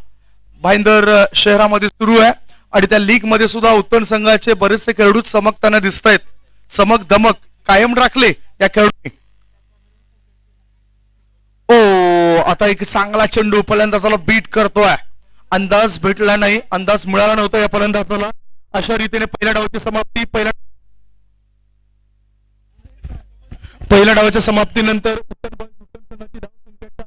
भाईंदर शहरामध्ये सुरू आहे आणि त्या लीग मध्ये सुद्धा उत्तम संघाचे बरेचसे खेळाडू चमकताना दिसत आहेत. चमक धमक कायम राखले या खेळाडूंनी. ओ आता एक चांगला चेंडू फलंदाजाला बीट करतोय. अंदाज भेटला नाही. अंदाज मिळाला नव्हता या फलंदाजाला. अशा रीतीने पहिल्या डावाची समाप्ती. पहिल्या डावाच्या समाप्तीनंतर उत्तम संघाची धावसंख्या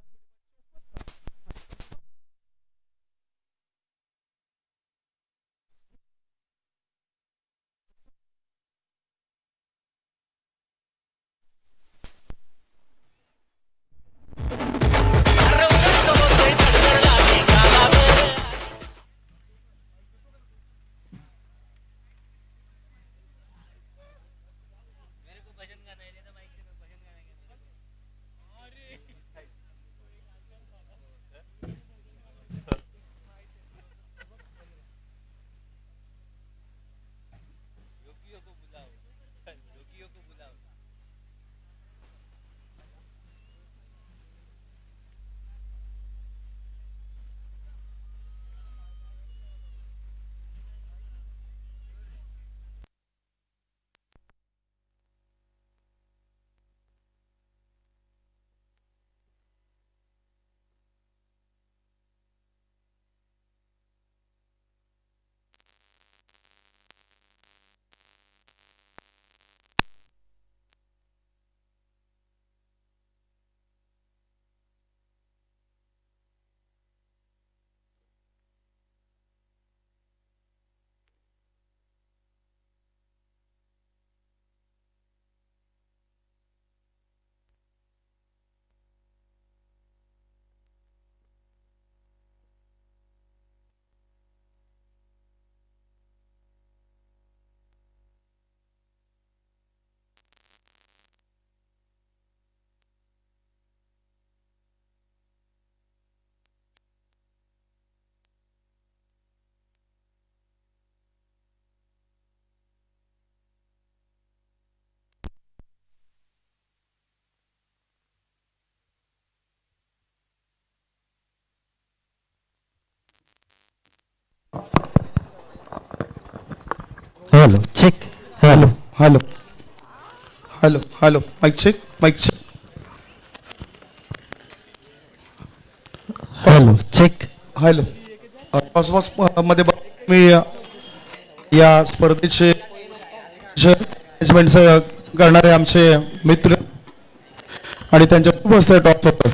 hello check hello hello hello hello mic check mic check. Hello check hello toss मध्ये मी या स्पर्धेचे मॅनेजमेंट करणारे आमचे मित्र आणि त्यांच्या खूप असते टॉस होतं.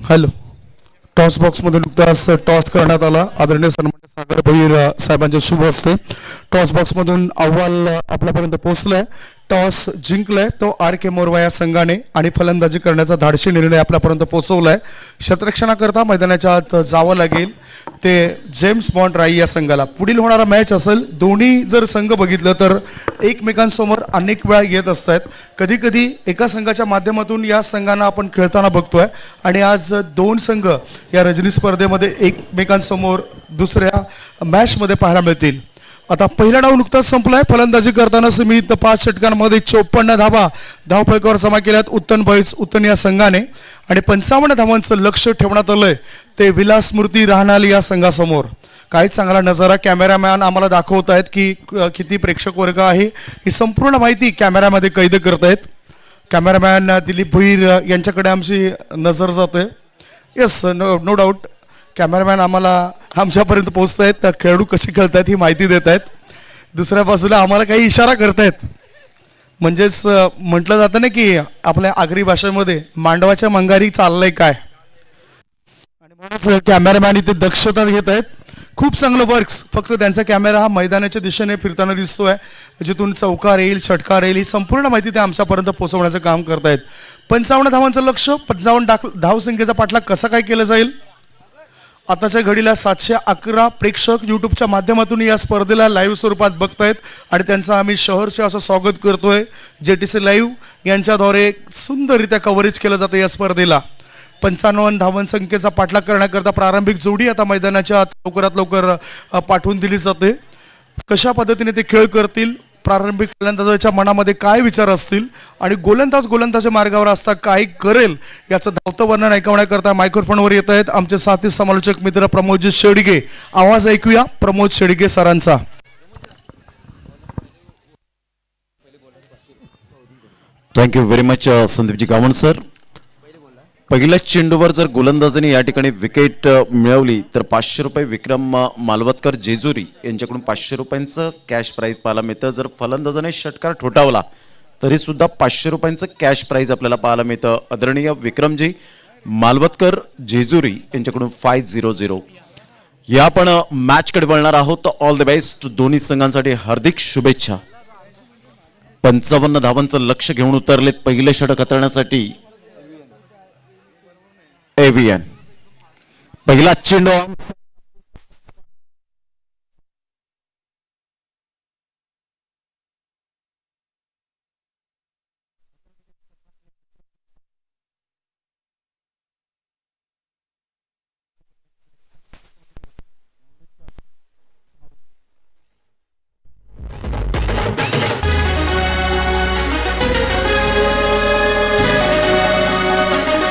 हॅलो टॉस बॉक्समध्ये नुकताच टॉस करण्यात आला. आदरणीय सन्मान्य सागर भैर साहेबांच्या शुभ हस्ते टॉस बॉक्समधून अहवाल आपल्यापर्यंत पोहोचलाय. टॉस जिंकलाय तो आर के मोरवा या संघाने आणि फलंदाजी करण्याचा धाडसी निर्णय आपल्यापर्यंत पोहोचवलाय. क्षेत्ररक्षणाकरता मैदानाच्या आत जावं लागेल ते जेम्स बॉन्ड राई या संघाला. पुढील होणारा मॅच असेल. दोन्ही जर संघ बघितलं तर एकमेकांसमोर अनेक वेळा येत असतात. कधी कधी एका संघाच्या माध्यमातून या संघांना आपण खेळताना बघतोय आणि आज दोन संघ या रजनी स्पर्धेमध्ये एकमेकांसमोर दुसऱ्या मॅचमध्ये पाहायला मिळतील. आता पहिला डाव नुकताच संपलाय. फलंदाजी करताना समित 5 षटकांमध्ये 54 धावा धावफलकावर जमा केल्यात उत्तन या संघाने आणि 55 धावांचं लक्ष ठेवण्यात आलंय ते विलास मूर्ती राहणाल या संघासमोर. काहीच चांगला नजारा कॅमेरामॅन आम्हाला दाखवत आहेत की किती प्रेक्षक वर्ग आहे ही संपूर्ण माहिती कॅमेऱ्यामध्ये कैद करतायत. कॅमेरामॅन दिलीप भोईर यांच्याकडे आमची नजर जाते. येस नो डाऊट कॅमेरामॅन आम्हाला आमच्यापर्यंत पोहोचत आहेत. खेळाडू कशी खेळतायत ही माहिती देत आहेत. दुसऱ्या बाजूला आम्हाला काही इशारा करतायत. म्हणजेच म्हटलं जातं ना की आपल्या आगरी भाषेमध्ये मांडवाच्या मंगारी चाललंय काय. आणि म्हणूनच कॅमेरामॅन इथे दक्षता घेत आहेत. खूप चांगलं वर्क्स. फक्त त्यांचा कॅमेरा हा मैदानाच्या दिशेने फिरताना दिसतोय. जिथून चौकार येईल षटकार येईल ही संपूर्ण माहिती ते आमच्यापर्यंत पोहोचवण्याचं काम करतायत. 55 धावांचं लक्ष 55 धावसंख्येचा पाठलाग कसा काय केला जाईल. आताच्या घडीला 711 प्रेक्षक यूट्यूबच्या माध्यमातून या स्पर्धेला लाईव्ह स्वरूपात बघतायत आणि त्यांचं आम्ही शहरचे असं स्वागत करतोय. JTC लाईव्ह यांच्याद्वारे सुंदररित्या कव्हरेज केलं जातं या स्पर्धेला. 55 धावसंख्येचा पाठलाग करण्याकरता प्रारंभिक जोडी आता मैदानाच्या लवकरात लवकर पाठवून दिली जाते. कशा पद्धतीने ते खेळ करतील, प्रारंभिक गोलंदाजाच्या मनामध्ये काय विचार असतील आणि गोलंदाज मार्गावर असता काय करेल याचं धावतं वर्णन ऐकवण्याकरता मायक्रोफोनवर येत आहेत आमचे साथी समालोचक मित्र प्रमोदजी शेडगे. आवाज ऐकूया प्रमोद शेडगे सरांचा. Thank you very much Sandeepji Gawan sir. पहिल्या चेंडूवर जर गोलंदाजाने या ठिकाणी विकेट मिळवली तर 500 रुपये विक्रम मालवतकर जेजुरी यांच्याकडून 500 रुपयांचं कॅश प्राईज पाहायला मिळतं. जर फलंदाजाने षटकार ठोठावला तरी सुद्धा 500 रुपयांचं कॅश प्राईज आपल्याला पाहायला मिळतं. आदरणीय विक्रमजी मालवतकर जेजुरी यांच्याकडून 500. या पण मॅचकडे वळणार आहोत. ऑल द बेस्ट दोन्ही संघांसाठी हार्दिक शुभेच्छा. 55 धावांचं लक्ष घेऊन उतरलेत पहिले षटक हाताळण्यासाठी एव्हीएन. पहिला चेंडू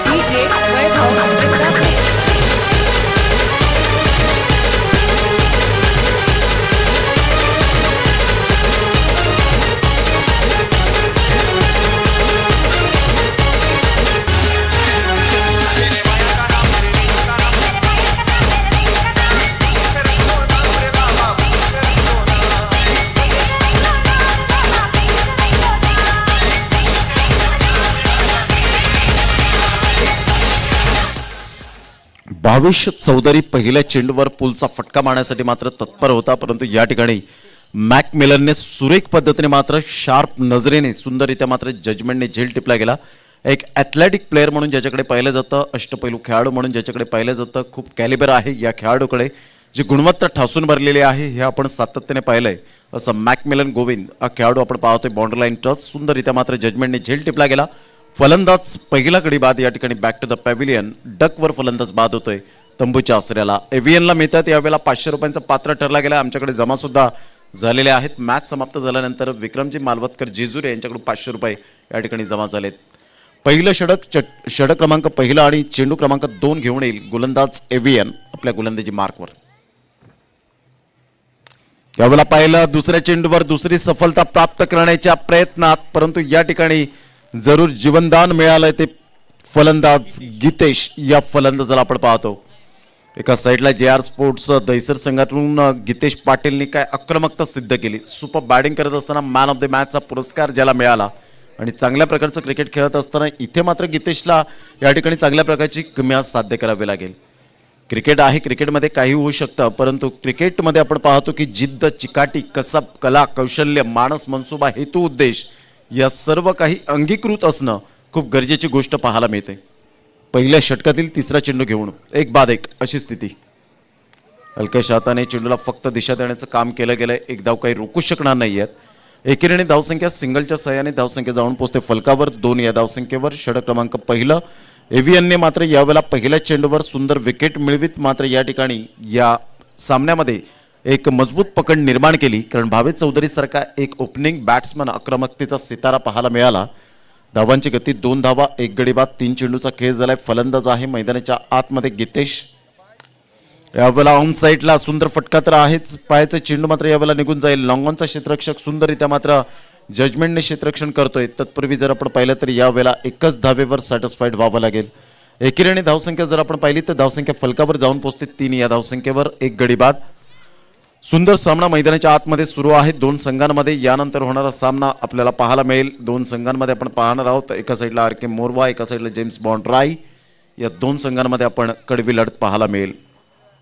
DJ Webhome in the mix. Bhavesh Chaudhari पहिल्या चेंडूवर पुलचा फटका मारण्यासाठी मात्र तत्पर होता. परंतु या ठिकाणी मॅक मिलनने सुरेख पद्धतीने मात्र शार्प नजरेने सुंदररित्या मात्र जजमेंटने झेल टिपला गेला. एक ॲथलेटिक प्लेअर म्हणून ज्याच्याकडे पाहिलं जातं, अष्टपैलू खेळाडू म्हणून ज्याच्याकडे पाहिलं जातं, खूप कॅलिबर आहे या खेळाडूकडे. जी गुणवत्ता ठासून भरलेली आहे हे आपण सातत्याने पाहिलंय. असं मॅकमिलन गोविंद हा खेळाडू आपण पाहतोय. बाउंड्री लाईन टच सुंदररित्या मात्र जजमेंटने झेल टिपला गेला. फलंदाज पहिला गडी बाद या ठिकाणी बॅक टू द पॅव्हिलियन. डकवर फलंदाज बाद होतोय तंबूच्या आसऱ्याला. एव्हीएनला मिळतात यावेळेला 500 रुपयांचा पात्र ठरला गेला. आमच्याकडे जमा सुद्धा झालेले आहेत. मॅच समाप्त झाल्यानंतर विक्रमजी मालवतकर जेजुरे यांच्याकडून 500 रुपये या ठिकाणी जमा झालेत. पहिलं षडक क्रमांक पहिला आणि चेंडू क्रमांक 2 घेऊन येईल गोलंदाज एव्हीएन आपल्या गोलंदाजी मार्कवर. यावेळेला पाहिलं दुसऱ्या चेंडूवर दुसरी सफलता प्राप्त करण्याच्या प्रयत्नात, परंतु या ठिकाणी जरूर जीवनदान मिळालंय ते फलंदाज गीतेश या फलंदाजाला आपण पाहतो. एका साईडला JR स्पोर्ट्स दहिसर संघातून गीतेश पाटीलनी काय आक्रमकता सिद्ध केली. सुपर बॅटिंग करत असताना मॅन ऑफ द मॅचचा पुरस्कार ज्याला मिळाला आणि चांगल्या प्रकारचं क्रिकेट खेळत असताना इथे मात्र गीतेशला या ठिकाणी चांगल्या प्रकारची कमी साध्य करावी लागेल. क्रिकेट आहे, क्रिकेटमध्ये काही होऊ शकतं, परंतु क्रिकेटमध्ये आपण पाहतो की जिद्द, चिकाटी, कसब, कला, कौशल्य, मानस, मनसुबा, हेतू, उद्देश या सर्व काही अंगीकृत असणं खूप गरजेची गोष्ट पाहायला मिळते. पहिल्या षटकातील तिसरा चेंडू घेऊन 1 बाद 1 अशी स्थिती. हलक्याशा हाताने चेंडूला फक्त दिशा देण्याचं काम केलं गेलंय. एक धाव काही रोखू शकणार नाही आहेत. एकेरीने धावसंख्या सिंगलच्या सहाय्याने धावसंख्या जाऊन पोहोचते फलकावर 2 या धावसंख्येवर. षटक क्रमांक पहिलं एव्हीएनने मात्र यावेळेला पहिल्या चेंडूवर सुंदर विकेट मिळवित मात्र या ठिकाणी या सामन्यामध्ये एक मजबूत पकड निर्माण केली. कारण भावेश चौधरी सारखा एक ओपनिंग बॅट्समन आक्रमकतेचा सितारा पाहायला मिळाला. धावांची गती 2 धावा 1 गडी बाद. 3 चेंडूचा खेळ झालाय. फलंदाज आहे मैदानाच्या आतमध्ये गीतेश. यावेळेला ऑन साईडला सुंदर फटका तर आहेच. पायाचा चेंडू मात्र यावेळेला निघून जाईल. लॉंगॉनचा क्षेत्ररक्षक सुंदररित्या मात्र जजमेंटने क्षेत्ररक्षण करतोय. तत्पूर्वी जर आपण पाहिलं तर यावेळेला एकच धावेवर सॅटिस्फाईड व्हावं लागेल. एकेरीने धावसंख्या जर आपण पाहिली तर धावसंख्या फलकावर जाऊन पोहोचते 3 या धावसंख्येवर 1 गडी बाद. सुंदर सामना मैदानाच्या आतमध्ये सुरू आहे 2 संघांमध्ये. यानंतर होणारा सामना आपल्याला पाहायला मिळेल 2 संघांमध्ये आपण पाहणार आहोत. एका साईडला RK मोरवा, एका साईडला जेम्स बॉन्ड राय. या 2 संघांमध्ये आपण कडवी लढत पाहायला मिळेल.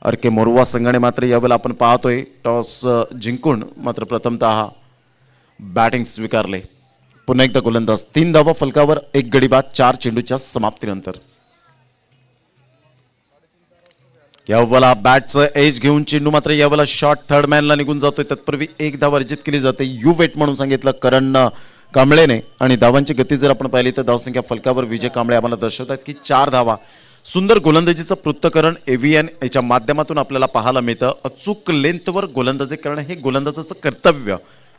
RK मोरवा संघाने मात्र यावेळेला आपण पाहतोय टॉस जिंकून मात्र प्रथमतः बॅटिंग स्वीकारले. पुन्हा एकदा गोलंदाज. 3 धावा फलकावर 1 गडी बाद 4 चेंडूच्या समाप्तीनंतर. यावेळेला बॅटचं एज घेऊन चेंडू मात्र यावेळेला शॉट थर्ड मॅनला निघून जातोय. तत्पूर्वी 1 धाव अर्जित केली जाते. यू वेट म्हणून सांगितलं करण कांबळेने. आणि धावांची गती जर आपण पाहिली तर धावसंख्या फलकावर विजय कांबळे आम्हाला दर्शवतात की 4 धावा. सुंदर गोलंदाजीचं पृथक्करण एव्हीएन याच्या माध्यमातून आपल्याला पाहायला मिळतं. अचूक लेंथवर गोलंदाजी करणं हे गोलंदाजाचं कर्तव्य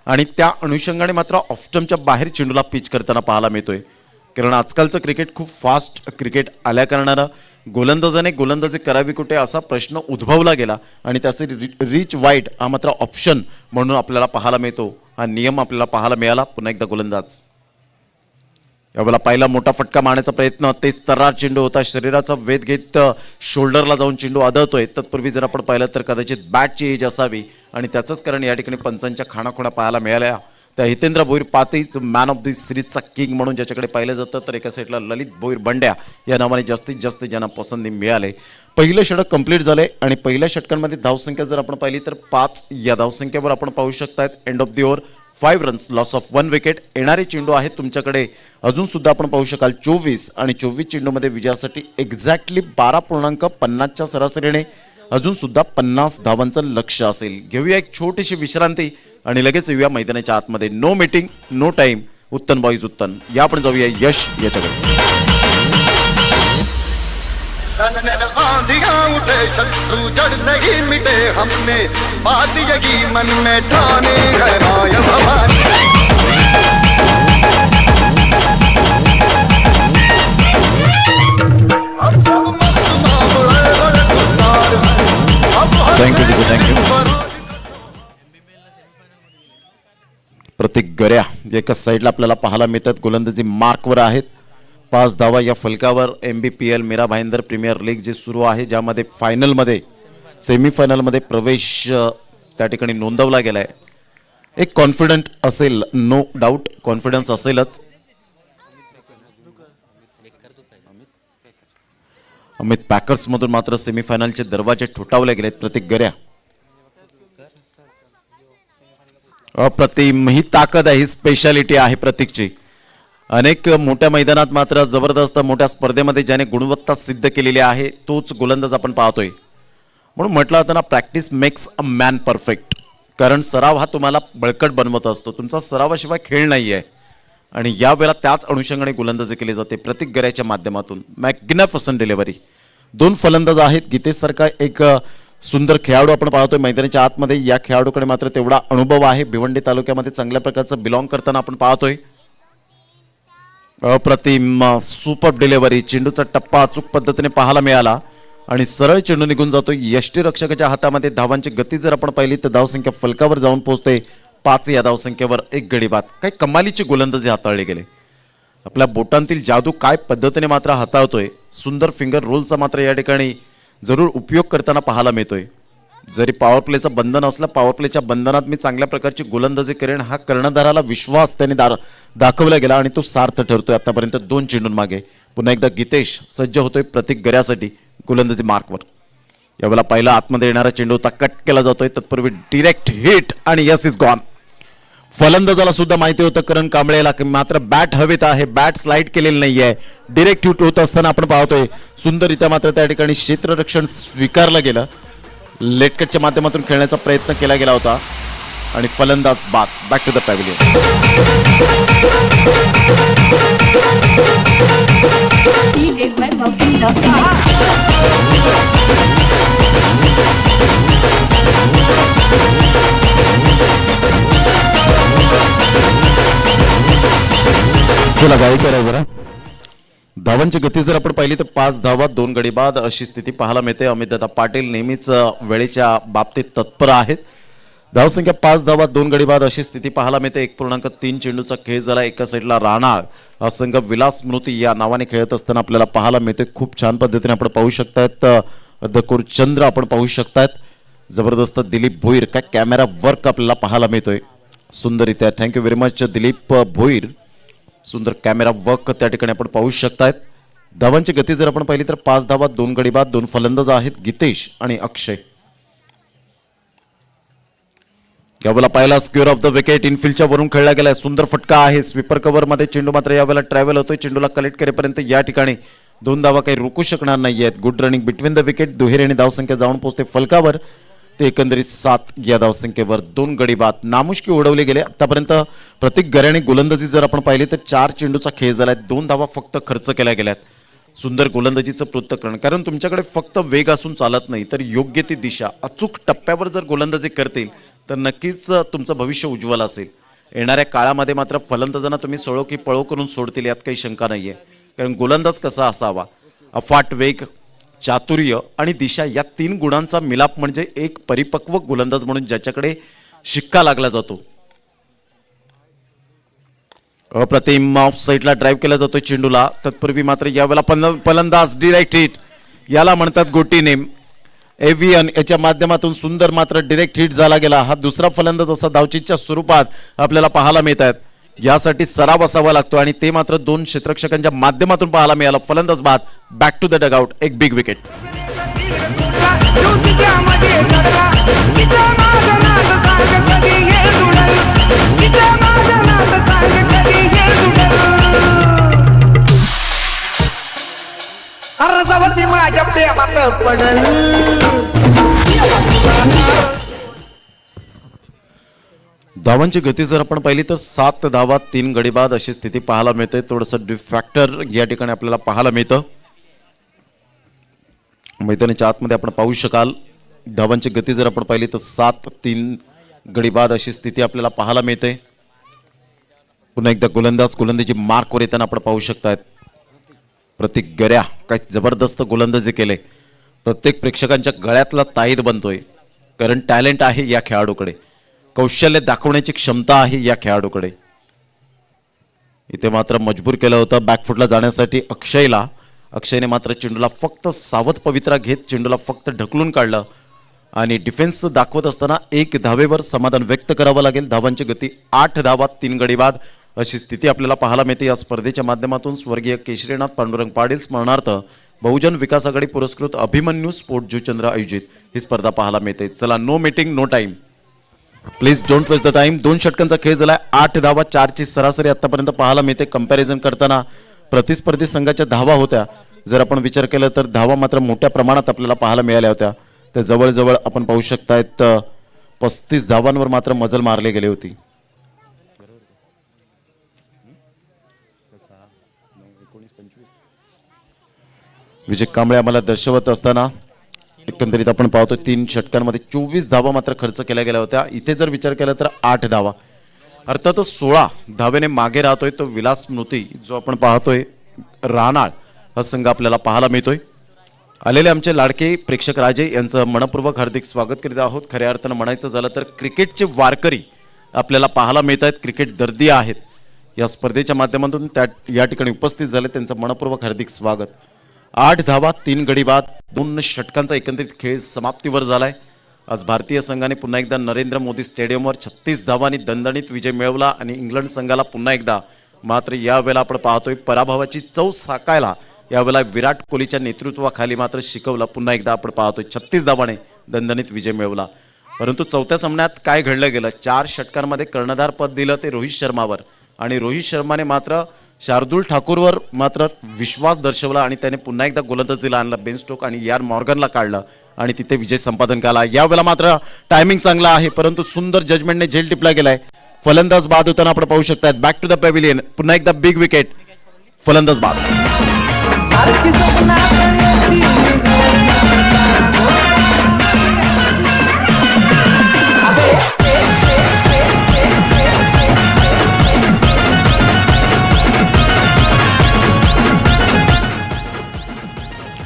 आणि त्या अनुषंगाने मात्र ऑफस्टमच्या बाहेर चेंडूला पिच करताना पाहायला मिळतोय. कारण आजकालचं क्रिकेट खूप फास्ट क्रिकेट आल्या कारणानं गोलंदाजाने गोलंदाजी करावी कुठे असा प्रश्न उद्भवला गेला आणि त्याचे रिच वाईड हा मात्र ऑप्शन म्हणून आपल्याला पाहायला मिळतो. हा नियम आपल्याला पाहायला मिळाला. पुन्हा एकदा गोलंदाज. यावेळेला पहिला मोठा फटका मारण्याचा प्रयत्न. तेच तर्रार चेंडू होता. शरीराचा वेध घेत शोल्डरला जाऊन चेंडू आदळतोय. तत्पूर्वी जर आपण पाहिलं तर कदाचित बॅटची एज असावी आणि त्याचंच कारण या ठिकाणी पंचांच्या खाणाखुणा पाहायला मिळाल्या. त्या हितेंद्र भोईर पातेच मॅन ऑफ द सिरीजचा किंग म्हणून ज्याच्याकडे पाहिलं जातं, तर एका साईडला ललित भोईर बंड्या या नावाने जास्तीत जास्त ज्यांना पसंती मिळाले. पहिलं षटक कंप्लीट झाले आणि पहिल्या षटकांमध्ये धावसंख्या जर आपण पाहिली तर 5 या धावसंख्येवर आपण पाहू शकतात. End of the over 5 runs loss of 1 wicket. येणारे चेंडू आहेत तुमच्याकडे अजून सुद्धा आपण पाहू शकाल 24 आणि 24 चेंडूमध्ये विजयासाठी एक्झॅक्टली 12.50च्या सरासरीने अजून सुद्धा 50 धावांचं लक्ष असेल. घेऊया एक छोटीशी विश्रांती आणि लगेच येऊया मैदानाच्या आतमध्ये. No meeting no time. Uttan boys Uttan या आपण जाऊया यश याच्याकडे. आंधियां उठे शत्रु जड़ से ही मिटे हमने बात यही मन में ठाने है माया भवानी. थँक्यू. प्रतीक गऱ्या एका साईडला आपल्याला पाहायला मिळतात. गोलंदाजी मार्कवर आहेत. 5 धावा या फलकावर. MBPL Mira Bhayandar Premier League जे सुरू आहे, ज्यामध्ये फायनलमध्ये सेमीफायनलमध्ये प्रवेश त्या ठिकाणी नोंदवला गेलाय. एक कॉन्फिडंट असेल, नो डाऊट कॉन्फिडन्स असेलच. अमित पॅकर्स मधून मात्र सेमीफायनलचे दरवाजे ठोठावले गेलेत. प्रतीक गऱ्या अप्रतिम ही ताकद आहे, ही स्पेशालिटी आहे प्रतीकची. अनेक मोठ्या मैदानात मात्र जबरदस्त मोठ्या स्पर्धेमध्ये ज्याने गुणवत्ता सिद्ध केलेली आहे तोच गोलंदाज आपण पाहतोय. म्हणून म्हटलं होतं ना, practice makes a man perfect. कारण सराव हा तुम्हाला बळकट बनवत असतो. तुमचा सरावाशिवाय खेळ नाही आहे. आणि यावेळेला त्याच अनुषंगाने गोलंदाजी केली जाते प्रतीक गऱ्याच्या माध्यमातून. Magnificent delivery. 2 फलंदाज आहेत. गीतेश सारखा एक सुंदर खेळाडू आपण पाहतोय मैदानाच्या आतमध्ये. या खेळाडूकडे मात्र तेवढा अनुभव आहे. भिवंडी तालुक्यामध्ये चांगल्या प्रकारचं बिलॉंग करताना आपण पाहतोय. अप्रतिम सुपर डिलिव्हरी. चेंडूचा टप्पा अचूक पद्धतीने पाहायला मिळाला आणि सरळ चेंडू निघून जातो यष्टीरक्षकाच्या हातामध्ये. धावांची गती जर आपण पाहिली तर धावसंख्या फलकावर जाऊन पोहोचते 5 या धावसंख्येवर 1 गडी बाद. काही कमालीची गोलंदाजी हाताळली गेली. आपल्या बोटांतील जादू काय पद्धतीने मात्र हाताळतोय. सुंदर फिंगर रोलचा मात्र या ठिकाणी जरूर उपयोग करताना पाहायला मिळतोय. जरी पॉवर प्लेचं बंधन असलं, पॉवर प्लेच्या बंधनात मी चांगल्या प्रकारची गोलंदाजी करेन हा कर्णधाराला विश्वास त्याने दाखवला गेला आणि तो सार्थ ठरतोय. आतापर्यंत 2 चेंडून मागे. पुन्हा एकदा गीतेश सज्ज होतोय प्रतीक गऱ्यासाठी गोलंदाजी मार्कवर. यावेळेला पहिला आतमध्ये येणारा चेंडू होता, कट केला जातोय. तत्पूर्वी डिरेक्ट हिट आणि यस इज गॉन. फलंदाजाला सुद्धा माहिती होतं करण कांबळेला की मात्र बॅट हवेत आहे, बॅट स्लाइड केलेली नाहीये. डिरेक्ट हिट होत असताना आपण पाहतोय सुंदररित्या मात्र त्या ठिकाणी क्षेत्ररक्षण स्वीकारलं गेलं. लेटकटच्या माध्यमातून खेळण्याचा प्रयत्न केला गेला होता आणि फलंदाज बाद. Back to the pavilion. DJ Vaibhav in the mix. चला गाई करा जरा. धावांची गती जर आपण पाहिली तर 5 धावा 2 गडी बाद अशी स्थिती पाहायला मिळते. अमितदादा पाटील नेहमीच वेळेच्या बाबतीत तत्पर आहेत. धावसंख्या 5 धावा 2 गडी बाद अशी स्थिती पाहायला मिळते. 1.3 चेंडूचा खेळ झाला. एका साईडला राणा हा संघ विलास स्मृती या नावाने खेळत असताना आपल्याला पाहायला मिळते. खूप छान पद्धतीने आपण पाहू शकतात. अर्धकोर चंद्र आपण पाहू शकतात. जबरदस्त दिलीप भोईर काय कॅमेरा वर्क आपल्याला पाहायला मिळतोय सुंदररित्या. Thank you very much Dilip Bhoir. सुंदर कॅमेरा वर्क त्या ठिकाणी आपण पाहू शकतायत. धावांची गती जर आपण पाहिली तर 5 धावा 2 गडी बाद. 2 फलंदाज आहेत गीतेश आणि अक्षय. यावेळेला पहिला स्क्वेअर ऑफ द विकेट इनफिल्डच्या वरून खेळला गेलाय. सुंदर फटका आहे. स्वीपर कव्हर मध्ये चेंडू मात्र यावेळेला ट्रॅव्हल होतोय. चेंडूला कलेक्ट करेपर्यंत या ठिकाणी 2 धावा काही रोखू शकणार नाहीयेत. Good running between the wicket. दुहेरीने धावसंख्या जाऊन पोहोचते फलकावर. ते एकंदरीत 7 या धावसंख्येवर 2 गडी बाद. नामुष्की उडवले गेले आतापर्यंत. प्रतीक गऱ्याने गोलंदाजी जर आपण पाहिली तर 4 चेंडूचा खेळ झालाय. 2 धावा फक्त खर्च केल्या गेल्यात. सुंदर गोलंदाजीचं पृथक्करण. कारण तुमच्याकडे फक्त वेग असून चालत नाही तर योग्य ती दिशा अचूक टप्प्यावर जर गोलंदाजी करतील तर नक्कीच तुमचं भविष्य उज्ज्वल असेल. येणाऱ्या काळामध्ये मात्र फलंदाजांना तुम्ही सोडो की पळो करून सोडतील यात काही शंका नाहीये. कारण गोलंदाज कसा असावा, अफाट वेग, चातुर्य आणि दिशा या 3 गुणांचा मिलाप म्हणजे एक परिपक्व गोलंदाज म्हणून ज्याच्याकडे शिक्का लागला जातो. अप्रतिम ऑफ साईडला ड्राईव्ह केला जातो चेंडूला. तत्पूर्वी मात्र यावेळेला फलंदाज डिरेक्ट हिट. याला म्हणतात गोटी नेम. एव्हियन याच्या माध्यमातून सुंदर मात्र डिरेक्ट हिट झाला गेला. हा दुसरा फलंदाज असा धावचीच्या स्वरूपात आपल्याला पाहायला मिळत आहेत. यासाठी सराव असावा लागतो आणि ते मात्र 2 क्षेत्ररक्षकांच्या माध्यमातून पाहायला मिळालं. फलंदाज बाद. Back to the dugout. एक बिग विकेट. माझ्या प्रेमात पडल. धावांची गती जर आपण पाहिली तर 7 धावा 3 गडी बाद अशी स्थिती पाहायला मिळते. थोडंसं डिफॅक्टर या ठिकाणी आपल्याला पाहायला मिळतं. मैदानाच्या आतमध्ये आपण पाहू शकाल. धावांची गती जर आपण पाहिली तर 7-3 गडी बाद अशी स्थिती आपल्याला पाहायला मिळते. पुन्हा एकदा गोलंदाजी मार्कवर येताना आपण पाहू शकतायत. प्रतीक गऱ्या काय जबरदस्त गोलंदाजी केले. प्रत्येक प्रेक्षकांच्या गळ्यातला ताईद बनतोय. कारण टॅलेंट आहे या खेळाडूकडे. कौशल्य दाखवण्याची क्षमता आहे या खेळाडूकडे. इथे मात्र मजबूर केलं होतं बॅकफुटला जाण्यासाठी अक्षयला. अक्षयने मात्र चेंडूला फक्त सावध पवित्रा घेत चेंडूला फक्त ढकलून काढलं आणि डिफेन्स दाखवत असताना 1 धावेवर समाधान व्यक्त करावं लागेल. धावांची गती 8 धावा 3 गडी बाद अशी स्थिती आपल्याला पाहायला मिळते. या स्पर्धेच्या माध्यमातून स्वर्गीय केशरीनाथ पांडुरंग पाटील स्मरणार्थ बहुजन विकास आघाडी पुरस्कृत अभिमन्यू स्पोर्ट जुचंद्र आयोजित ही स्पर्धा पाहायला मिळते. चला, no meeting no time. Please don't waste the time. 2 षटकांचा खेळ झालाय. 8 धावा 4 ची सरासरी आतापर्यंत पाहायला मिळते. कंपॅरिझन करताना प्रतिस्पर्धी संघाच्या धावा होत्या जर आपण विचार केला तर धावा मात्र मोठ्या प्रमाणात आपल्याला पाहायला मिळाल्या होत्या. ते जवळजवळ आपण पाहू शकतायत 35 धावांवर मात्र मजल मारली गेली होती. विजय कांबळे आम्हाला दर्शवत असताना एकंदरीत आपण पाहतो 3 षटकांमध्ये 24 धावा मात्र खर्च केल्या गेल्या होत्या. इथे जर विचार केला तर 8 धावा, अर्थातच 16 धावेने मागे राहतोय तो विलास स्मृती जो आपण पाहतोय राहणार हा संघ आपल्याला पाहायला मिळतोय. आलेले आमचे लाडके प्रेक्षक राजे यांचं मनपूर्वक हार्दिक स्वागत करीत आहोत. खऱ्या अर्थानं म्हणायचं झालं तर क्रिकेटचे वारकरी आपल्याला पाहायला मिळत आहेत, क्रिकेट दर्दी आहेत. या स्पर्धेच्या माध्यमातून या ठिकाणी उपस्थित झाले, त्यांचं मनपूर्वक हार्दिक स्वागत. 8 धावा 3 गडी बाद 2 षटकांचा एकंदरीत खेळ समाप्तीवर झालाय. आज भारतीय संघाने पुन्हा एकदा नरेंद्र मोदी स्टेडियमवर 36 धावांनी दणदणीत विजय मिळवला आणि इंग्लंड संघाला पुन्हा एकदा मात्र यावेळेला आपण पाहतोय पराभवाची चव साकायला यावेळेला विराट कोहलीच्या नेतृत्वाखाली मात्र शिकवलं. पुन्हा एकदा आपण पाहतोय 36 धावाने दणदणीत विजय मिळवला. परंतु चौथ्या सामन्यात काय घडलं गेलं, 4 षटकांमध्ये कर्णधार पद दिलं ते रोहित शर्मावर आणि रोहित शर्माने मात्र शार्दुल ठाकूरवर मात्र विश्वास दर्शवला आणि त्याने पुन्हा एकदा गोलंदाजीला आणला. बेन स्टोक आणि यार मॉर्गनला काढलं आणि तिथे विजय संपादन केला. यावेळेला मात्र टायमिंग चांगला आहे परंतु सुंदर जजमेंटने झेल टिपला गेलाय. फलंदाज बाद होताना आपण पाहू शकता. बॅक टू द पॅव्हिलियन, पुन्हा एकदा बिग विकेट, फलंदाज बाद.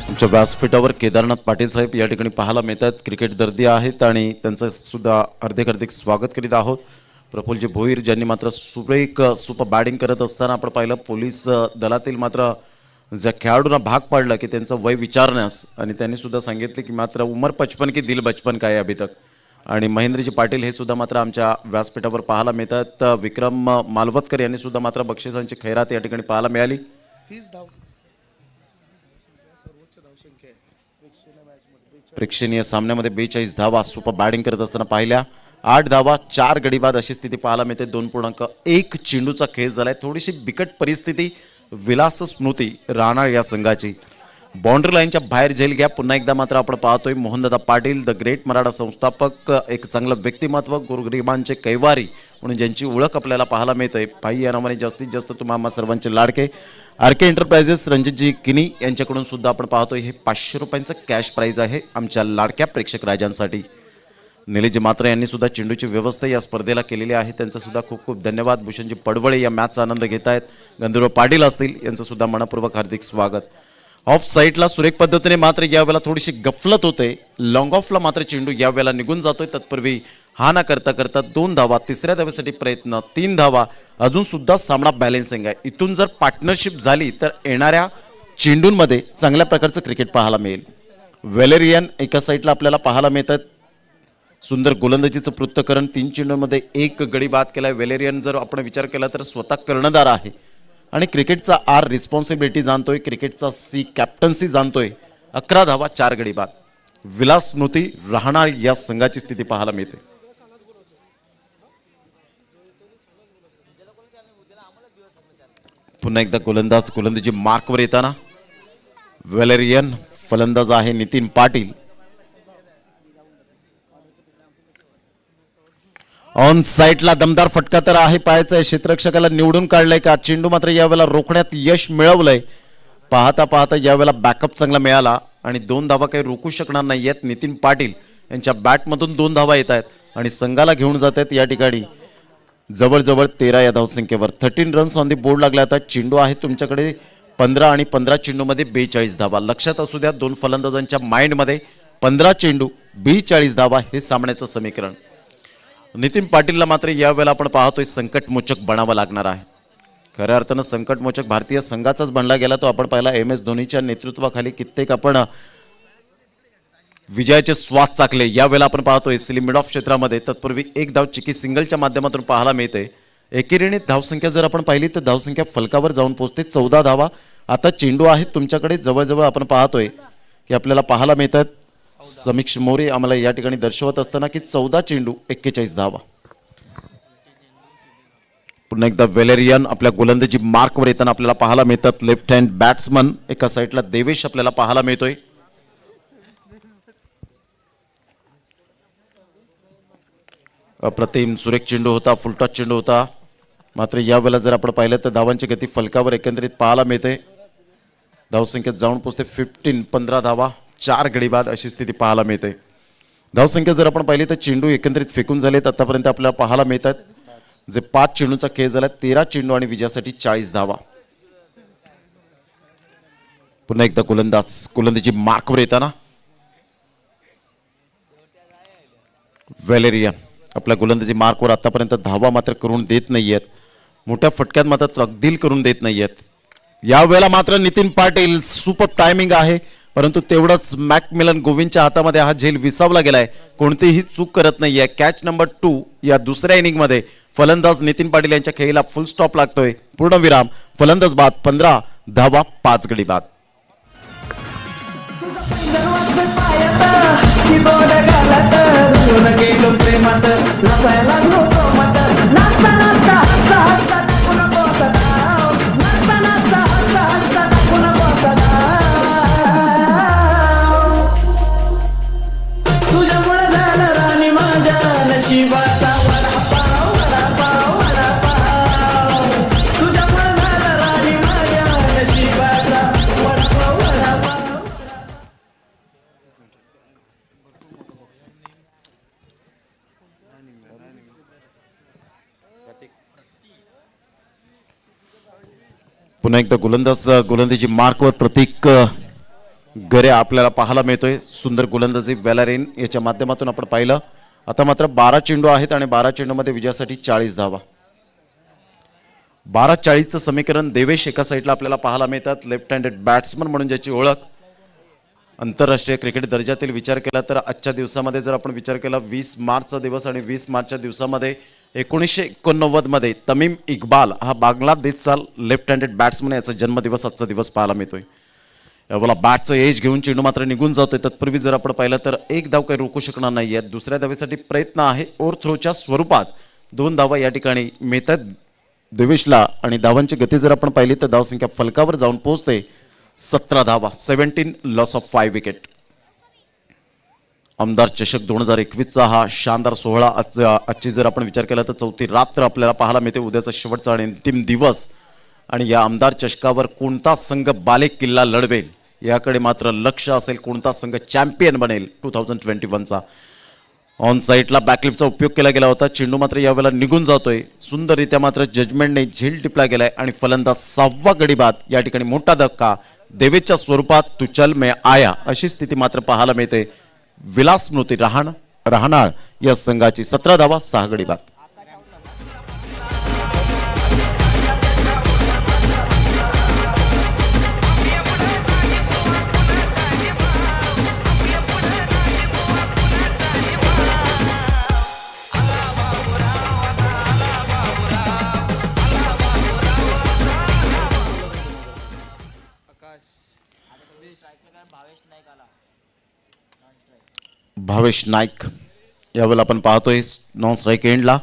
आमच्या व्यासपीठावर केदारनाथ पाटील साहेब या ठिकाणी पाहायला मिळतात. क्रिकेट दर्दी आहेत आणि त्यांचं सुद्धा हार्दिक स्वागत करीत आहोत. प्रफुल्लजी भोईर ज्यांनी मात्र सुरेख सुपर बॅटिंग करत असताना आपण पाहिलं पोलीस दलातील मात्र ज्या खेळाडूंना भाग पाडलं की त्यांचं वय विचारण्यास आणि त्यांनी सुद्धा सांगितले की मात्र उमर 55 की दिल बचपन काय अभी तक. आणि महेंद्रजी पाटील हे सुद्धा मात्र आमच्या व्यासपीठावर पाहायला मिळतात. विक्रम मालवतकर यांनी सुद्धा मात्र बक्षिसांची खैरात या ठिकाणी पाहायला मिळाली. प्रेक्षणीय सामन्यामध्ये 42 धावा सुपर बॅटिंग करत असताना पाहिल्या. 8 धावा 4 गडी बाद अशी स्थिती पाहायला मिळते. 2.1 चेंडूचा खेळ झालाय. थोडीशी बिकट परिस्थिती विलास स्मृती राहणार या संघाची. बाउंड्री लाईनच्या बाहेर झेल घ्या. पुन्हा एकदा मात्र आपण पाहतोय मोहनदादा पाटील द ग्रेट मराठा संस्थापक, एक चांगलं व्यक्तिमत्व, गोरगरिबांचे कैवारी म्हणून ज्यांची ओळख आपल्याला पाहायला मिळते. भाई या नावाने जास्तीत जास्त तुम्हाला सर्वांचे लाडके आर के एंटरप्राइजेस रणजितजी किनी यांच्याकडून सुद्धा आपण पाहतोय हे 500 रुपयांचं कॅश प्राईज आहे आमच्या लाडक्या प्रेक्षक राजांसाठी. निलेशजी मात्र यांनी सुद्धा चेंडूची व्यवस्था या स्पर्धेला केलेली आहे, त्यांचं सुद्धा खूप खूप धन्यवाद. भूषणजी पडवळे या मॅचचा आनंद घेत आहेत. गंधर्व पाटील असतील यांचं सुद्धा मनपूर्वक हार्दिक स्वागत. ऑफ साईडला सुरेख पद्धतीने मात्र यावेळेला थोडीशी गफलत होते. लॉंग ऑफला मात्र चेंडू यावेळेला निघून जातोय. तत्पूर्वी हा ना करता करता 2 धावा, तिसऱ्या धावेसाठी प्रयत्न, 3 धावा, अजून सुद्धा सामना बॅलेन्सिंग आहे. इथून जर पार्टनरशिप झाली तर येणाऱ्या चेंडूंमध्ये चांगल्या प्रकारचं क्रिकेट पाहायला मिळेल. वेलेरियन एका साईडला आपल्याला पाहायला मिळतात. सुंदर गोलंदाजीचं पृथ्थकरण, 3 चेंडूंमध्ये 1 गडी बाद केलाय. वेलेरियन जर आपण विचार केला तर स्वतः कर्णधार आहे आणि क्रिकेटचा आर रिस्पॉन्सिबिलिटी जाणतोय, क्रिकेटचा सी कॅप्टन्सी जाणतोय. 11 धावा 4 गडी बाद. विलास स्मृती राहणार या संघाची स्थिती पाहायला मिळते. पुन्हा एकदा गोलंदाजी मार्कवर येताना वेलेरियन, फलंदाज आहे नितीन पाटील. ऑन साईडला दमदार फटका तर आहे, पायाचा क्षेत्ररक्षकाला निवडून काढलाय का. चेंडू मात्र यावेळेला रोखण्यात यश मिळवलंय. पाहता पाहता यावेळेला बॅकअप चांगला मिळाला आणि 2 धावा काही रोखू शकणार नाहीयेत. नितीन पाटील यांच्या बॅटमधून 2 धावा येत आहेत आणि संघाला घेऊन जात आहेत या ठिकाणी जवळजवळ 13 या धावसंख्येवर. 13 रन्स ऑन दी बोर्ड लागले. आता चेंडू आहे तुमच्याकडे 15 आणि 15 चेंडूमध्ये 42 धावा. लक्षात असू द्या 2 फलंदाजांच्या माइंडमध्ये 15 चेंडू 42 धावा हे सामन्याचं समीकरण. नितीन पाटीलला मात्र यावेळेला आपण पाहतोय संकटमोचक बनावं लागणार आहे. खऱ्या अर्थानं संकटमोचक भारतीय संघाचाच बनला गेला. तो आपण पाहिला MS धोनीच्या नेतृत्वाखाली कित्येक आपण विजयाचे स्वाद चाकले. यावेळेला आपण पाहतोय सिली मिड ऑफ क्षेत्रामध्ये. तत्पूर्वी 1 धाव चिकी सिंगलच्या माध्यमातून पाहायला मिळते. एकेरीने धावसंख्या जर आपण पाहिली तर धावसंख्या फलकावर जाऊन पोहोचते 14 धावा. आता चेंडू आहेत तुमच्याकडे जवळजवळ आपण पाहतोय की आपल्याला पाहायला मिळतात. समीक्ष मोरे आम्हाला या ठिकाणी दर्शवत असताना की 14 चेंडू 41 धावा. पुन्हा एकदा वेलेरियन आपल्या गोलंदाजी मार्कवर येताना आपल्याला पाहायला मिळतात. लेफ्ट हँड बॅट्समन एका साईडला देवेश आपल्याला पाहायला मिळतोय. अप्रतिम सुरेख चेंडू होता, फुलटॉस चेंडू होता. मात्र यावेळेला जर आपण पाहिलं तर धावांची गती फलकावर एकंदरीत पाहायला मिळते. धावसंख्येत जाऊन पोहोचते 15, 15 धावा, 4 गडी बाद अशी स्थिती पाहायला मिळते. धावसंख्या जर आपण पाहिली तर चेंडू एकंदरीत फेकून झालेत आतापर्यंत आपल्याला पाहायला मिळतात. जे 5 चेंडूचा खेळ झाला 13 चेंडू आणि विजयासाठी 40 धावा. पुन्हा एकदा गोलंदाजी मार्कवर येताना व्हॅलेरियन आपल्या गोलंदाजी मार्कवर आतापर्यंत धावा मात्र करून देत नाहीयेत. मोठ्या फटक्यात मात्र तकदील करून देत नाहीयेत. यावेळेला मात्र नितीन पाटील सुपर टायमिंग आहे, परंतु तेवढंच मॅकमिलन गोविंदच्या हातामध्ये हा झेल विसावला गेलाय. कोणतीही चूक करत नाहीये. कॅच नंबर 2 या दुसऱ्या इनिंग मध्ये फलंदाज नितीन पाटील यांच्या खेळीला फुल स्टॉप लागतोय. पूर्णविराम. फलंदाज बाद 15 धावा 5 गडी बाद. तुझ्यामुळे झालं राणी माझ्या नशिबाचा वडापाव वडापाव वडापाव. तुझ्यामुळे झालं राणी माझ्या नशिबाचा वडापाव वडापाव. पुन्हा एकदा गोलंदाजी मार्कवर प्रतीक गरे आपल्याला पाहायला मिळतोय. सुंदर गोलंदाजी व्हॅलेरियन याच्या माध्यमातून आपण पाहिलं. आता मात्र 12 चेंडू आहेत आणि 12 चेंडूमध्ये विजयासाठी 40 धावा. 12-40चं समीकरण देवेश एका साईडला आपल्याला पाहायला मिळतात. लेफ्ट हँडेड बॅट्समन म्हणून ज्याची ओळख आंतरराष्ट्रीय क्रिकेट दर्जातील विचार केला तर आजच्या दिवसामध्ये जर आपण विचार केला 20 मार्चचा दिवस आणि 20 मार्चच्या दिवसामध्ये 1989 मध्ये तमीम इक्बाल हा बांगलादेशचा लेफ्ट हँडेड बॅट्समन याचा जन्मदिवस आजचा दिवस पाहायला मिळतोय. यावेळेला बॅटचं एज घेऊन चेंडू मात्र निघून जातोय. तत्पूर्वी जर आपण पाहिलं तर एक धाव काही रोखू शकणार नाहीये. दुसऱ्या धावेसाठी प्रयत्न आहे. ओव्हर थ्रोच्या स्वरूपात 2 धावा या ठिकाणी मिळतात देवेशला आणि धावांची गती जर आपण पाहिली तर धावसंख्या फलकावर जाऊन पोहोचते 17 धावा. 17 लॉस ऑफ 5 विकेट. आमदार चषक 2021चा हा शानदार सोहळा आजची जर आपण विचार केला तर 4थी रात्र आपल्याला पाहायला मिळते. उद्याचा शेवटचा आणि अंतिम दिवस आणि या आमदार चषकावर कोणता संघ बालेक किल्ला लढवेल याकडे मात्र लक्ष असेल. कोणता संघ चॅम्पियन बनेल 2021चा. ऑन साईडला बॅकलिपचा उपयोग केला गेला होता. चेंडू मात्र यावेळेला निघून जातोय. सुंदररित्या मात्र जजमेंटने झेल टिपला गेलाय आणि फलंदाज 6वा गडी बाद. या ठिकाणी मोठा धक्का देवेच्या स्वरूपात तू चल मैं आया अशी स्थिती मात्र पाहायला मिळते. विलास स्मृती रहाणाळ या संघाची 17 धावा 6 गडी बाद. भावेश नाईक यावेळेला आपण पाहतोय नॉन स्ट्राईक एंडला.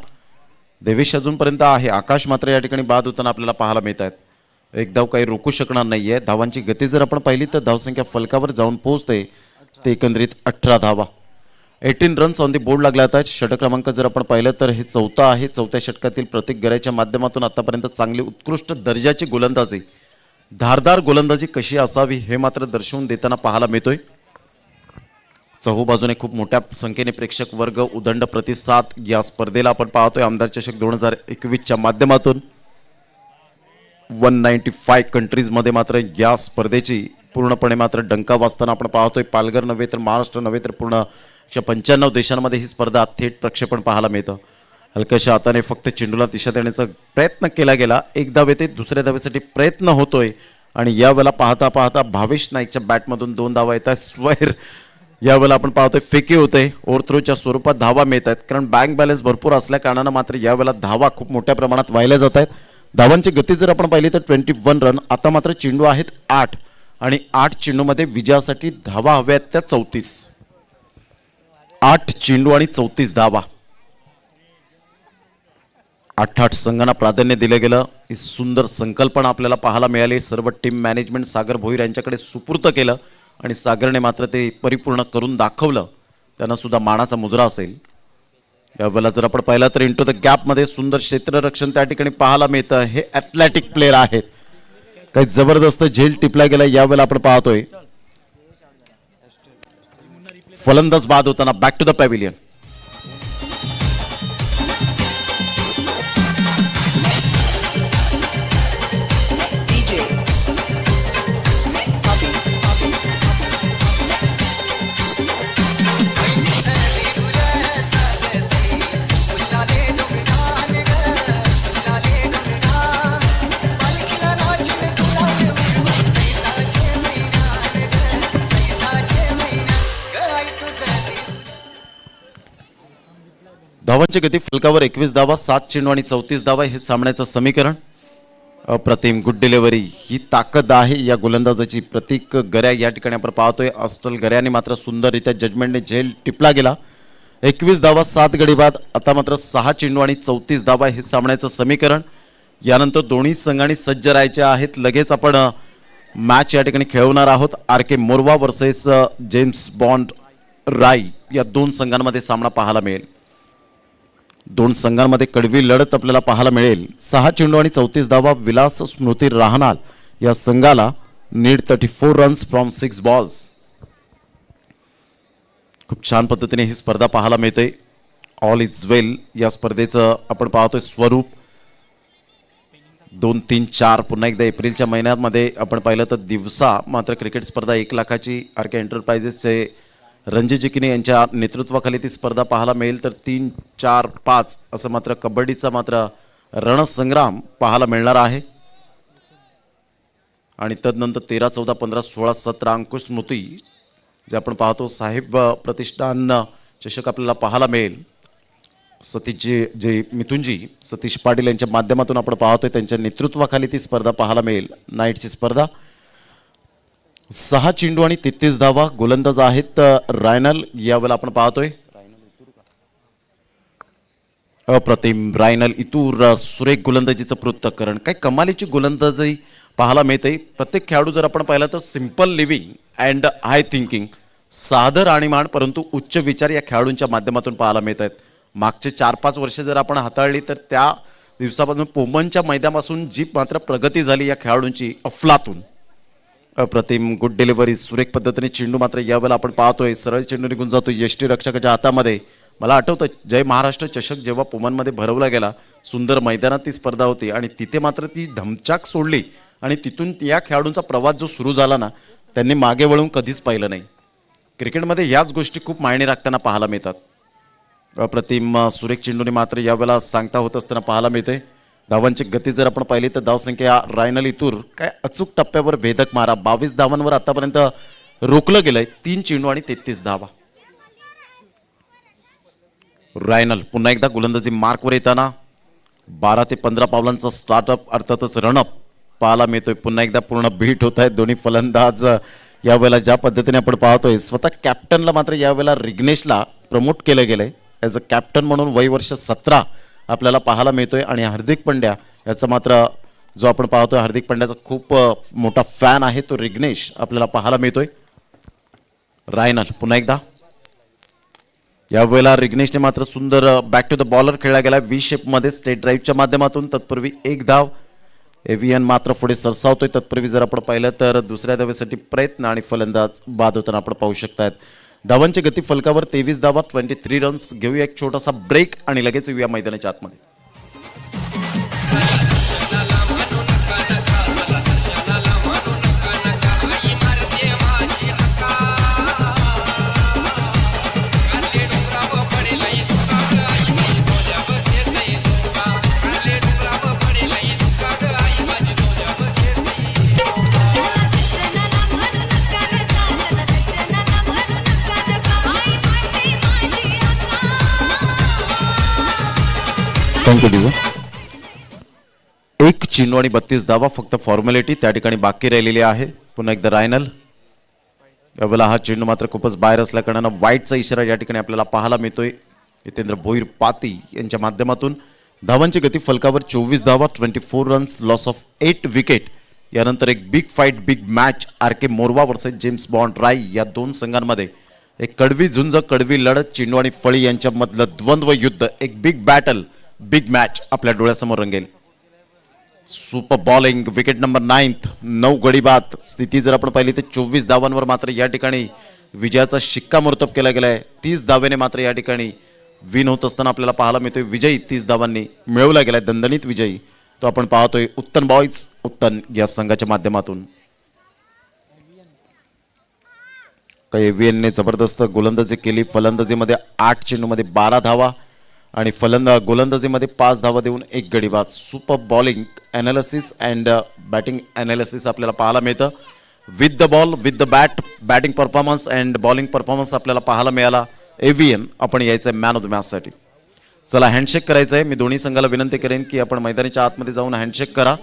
देवेश अजूनपर्यंत आहे. आकाश मात्र या ठिकाणी बाद होताना आपल्याला पाहायला मिळत आहेत. एक धाव काही रोखू शकणार नाहीये. धावांची गती जर आपण पाहिली तर धावसंख्या फलकावर जाऊन पोहोचते ते एकंदरीत 18 धावा. 18 रन्स ऑन दी बोर्ड लागल्या आहेत. षटक क्रमांक जर आपण पाहिलं तर हे 4थं आहे. 4थ्या षटकातील प्रतीक गऱ्याच्या माध्यमातून आतापर्यंत चांगली उत्कृष्ट दर्जाची गोलंदाजी, धारदार गोलंदाजी कशी असावी हे मात्र दर्शवून देताना पाहायला मिळतोय. चहूबाजूने खूप मोठ्या संख्येने प्रेक्षक वर्ग उदंड प्रतिसाद या स्पर्धेला आपण पाहतोय. आमदार चषक 2021च्या माध्यमातून 195 कंट्रीजमध्ये मात्र या स्पर्धेची पूर्णपणे मात्र डंका वाजताना आपण पाहतोय. पालघर नव्हे तर महाराष्ट्र नव्हे तर पूर्ण 195 देशांमध्ये ही स्पर्धा थेट प्रक्षेपण पाहायला मिळतं. हलक्याशा हाताने फक्त चेंडूला दिशा देण्याचा प्रयत्न केला गेला. एक धाव येते. दुसऱ्या धावेसाठी प्रयत्न होतोय आणि यावेळेला पाहता पाहता भावेश नाईकच्या बॅटमधून 2 धावा येतात. स्वैर यावेळेला आपण पाहतोय फेकी होते. ओव्हर थ्रोच्या स्वरूपात धावा मिळत आहेत. कारण बँक बॅलन्स भरपूर असल्या कारणानं मात्र यावेळेला धावा खूप मोठ्या प्रमाणात वाहिल्या जात आहेत. धावांची गती जर आपण पाहिली तर 21 रन. आता मात्र चेंडू आहेत 8 आणि 8 चेंडूमध्ये विजयासाठी धावा हव्या आहेत त्या 34. 8 चेंडू आणि 34 धावा. 8-8 संघांना प्राधान्य दिलं गेलं. ही सुंदर संकल्पना आपल्याला पाहायला मिळाली. सर्व टीम मॅनेजमेंट सागर भोईर यांच्याकडे सुपूर्त केलं आणि सागरने मात्र ते परिपूर्ण करून दाखवलं. त्यांना सुद्धा मानाचा मुजरा असेल. यावेळेला जर आपण पाहिलं तर इंटू द गॅप मध्ये सुंदर क्षेत्ररक्षण त्या ठिकाणी पाहायला मिळतं. हे ॲथलेटिक प्लेअर आहेत, काही जबरदस्त झेल टिपला गेला. यावेळेला आपण पाहतोय फलंदाज बाद होताना. Back to the pavilion. धावांची गती फलकावर 21 धावा, 7 चेंडू आणि 34 धावा हे सामन्याचं समीकरण. अप्रतिम गुड डिलिव्हरी, ही ताकद आहे या गोलंदाजाची. प्रतीक गऱ्या या ठिकाणी आपण पाहतोय. अस्सल गऱ्याने मात्र सुंदररित्या जजमेंटने झेल टिपला गेला. 21 धावा, 7 गडी बाद. आता मात्र 6 चेंडू आणि 34 धावा हे सामन्याचं समीकरण. यानंतर दोन्ही संघांनी सज्ज राहायचे आहेत. लगेच आपण मॅच या ठिकाणी खेळवणार आहोत. R K Morwa versus James Bond Rai या दोन संघांमध्ये सामना पाहायला मिळेल. दोन संघांमध्ये कडवी लढत आपल्याला पाहायला मिळेल. 6 चेंडू आणि 34 धावा. विलास स्मृती राहनाल या संघाला नीड 34 रन्स फ्रॉम 6 बॉल्स. खूप छान पद्धतीने ही स्पर्धा पाहायला मिळते. ऑल इज वेल या स्पर्धेचं आपण पाहतोय स्वरूप. 2, 3, 4 पुन्हा एकदा एप्रिलच्या महिन्यामध्ये आपण पाहिलं तर दिवसा मात्र क्रिकेट स्पर्धा 1 लाखाची आर के एंटरप्राइजेसचे रणजी जिकिनी यांच्या नेतृत्वाखाली ती स्पर्धा पाहायला मिळेल. तर 3, 4, 5 असं मात्र कबड्डीचा मात्र रणसंग्राम पाहायला मिळणार आहे. आणि तदनंतर 13, 14, 15, 16, 17 अंकुश स्मृती जे आपण पाहतो साहेब प्रतिष्ठान चषक आपल्याला पाहायला मिळेल. सतीशजी जे मिथुनजी सतीश पाटील यांच्या माध्यमातून आपण पाहतोय त्यांच्या नेतृत्वाखाली ती स्पर्धा पाहायला मिळेल. नाईटची स्पर्धा. 6 चेंडू आणि 33 धावा. गोलंदाज आहेत रायनल. यावेळेला आपण पाहतोय अप्रतिम रायनल इतूर सुरेख गोलंदाजीचं पृथक्करण. काय कमालीची गोलंदाजी पाहायला मिळते. प्रत्येक खेळाडू जर आपण पाहिला तर simple living and high thinking, साधं राणीमान परंतु उच्च विचार या खेळाडूंच्या माध्यमातून पाहायला मिळत आहेत. मागचे 4-5 वर्षे जर आपण हाताळली तर त्या दिवसापासून पोमनच्या मैदानापासून जी मात्र प्रगती झाली या खेळाडूंची अफलातून. अप्रतिम गुड डिलिव्हरी, सुरेख पद्धतीने चेंडू मात्र यावेळेला आपण पाहतोय सरळ चेंडू निघून जातो यष्टीरक्षकाच्या हातामध्ये. मला आठवतं जय महाराष्ट्र चषक जेव्हा पोमनमध्ये भरवला गेला, सुंदर मैदानात ती स्पर्धा होती आणि तिथे मात्र ती धमचाक सोडली आणि तिथून या खेळाडूंचा प्रवास जो सुरू झाला ना, त्यांनी मागे वळून कधीच पाहिलं नाही. क्रिकेटमध्ये याच गोष्टी खूप मायने राखताना पाहायला मिळतात. अप्रतिम सुरेख चेंडूने मात्र यावेळेला सांगता होत असताना पाहायला मिळते. धावांची गती जर आपण पाहिली तर धावसंख्या रायनल इतूर काय अचूक टप्प्यावर भेदक मारा. 22 धावांवर आतापर्यंत रोखलं गेलंय. 3 चेंडू आणि 33 धावा. रायनल पुन्हा एकदा गोलंदाजी मार्कवर येताना 12 ते 15 पावलांचा स्टार्टअप अर्थातच रनअप पाहायला मिळतोय. पुन्हा एकदा पूर्ण बीट होत आहेत दोन्ही फलंदाज. यावेळेला ज्या पद्धतीने आपण पाहतोय स्वतः कॅप्टनला मात्र यावेळेला रिग्नेशला प्रमोट केलं गेलंय ॲज अ कॅप्टन म्हणून. वय वर्ष 17 आपल्याला पाहायला मिळतोय. आणि हार्दिक पंड्या याचा मात्र जो आपण पाहतोय हार्दिक पंड्याचा खूप मोठा फॅन आहे तो रिग्नेश आपल्याला पाहायला मिळतोय. रायनल पुन्हा एकदा. यावेळेला रिग्नेशने मात्र सुंदर बॅक टू द बॉलर खेळला गेला व्ही शेपमध्ये स्टेट ड्राईव्हच्या माध्यमातून. तत्पूर्वी 1 धाव. एव्हियन मात्र पुढे सरसावतोय. तत्पूर्वी जर आपण पाहिलं तर दुसऱ्या धावेसाठी प्रयत्न आणि फलंदाज बाद होताना आपण पाहू शकतात. धावांची गती फलकावर 23 धावा, 23 रन्स. घेऊया एक छोटासा ब्रेक आणि लगेच येऊया मैदानाच्या आतमध्ये. थँक्यू डिवो. 1 चेंडू आणि 32 धावा फक्त फॉर्मॅलिटी त्या ठिकाणी बाकी राहिलेली आहे. पुन्हा एकदा रायनल. यावेळेला हा चेंडू मात्र खूपच बाहेर असल्या कारणानं वाईटचा इशारा या ठिकाणी आपल्याला पाहायला मिळतोय हितेंद्र भोईर पाती यांच्या माध्यमातून. धावांची गती फलकावर 24 धावा, 24 रन्स. Loss of 8 wicket. यानंतर एक big fight big match R K Morwa versus James Bond Rai या दोन संघांमध्ये एक कडवी झुंज, कडवी लढत, चेंडू आणि फळी यांच्यामधलं द्वंद्व युद्ध, एक बिग बॅटल, बिग मॅच आपल्या डोळ्यासमोर रंगेल. सुपर बॉलिंग, विकेट नंबर 9, 9 गडी बाद. स्थिती जर आपण पाहिली तर 24 धावांवर मात्र या ठिकाणी विजयाचा शिक्कामोर्तब केला गेलाय. 30 धावेने मात्र या ठिकाणी विन होत असताना आपल्याला पाहायला मिळतोय. विजयी 30 धावांनी मिळवला गेलाय, दणदणीत विजयी तो आपण पाहतोय उत्तन बॉयज, उत्तन या संघाच्या माध्यमातून. काही एव्हीएनने जबरदस्त गोलंदाजी केली. फलंदाजीमध्ये 8 चेंडूमध्ये 12 धावा आणि गोलंदाजीमध्ये 5 धावा देऊन 1 गडी बाद. Super bowling analysis and batting analysis आपल्याला पाहायला मिळतं. With the ball, with the bat, batting performance and bowling performance आपल्याला पाहायला मिळाला. एव्हीएन आपण यायचं आहे मॅन ऑफ द मॅचसाठी. चला हँडशेक करायचं आहे. मी दोन्ही संघाला विनंती करेन की आपण मैदानाच्या आतमध्ये जाऊन हँडशेक करा.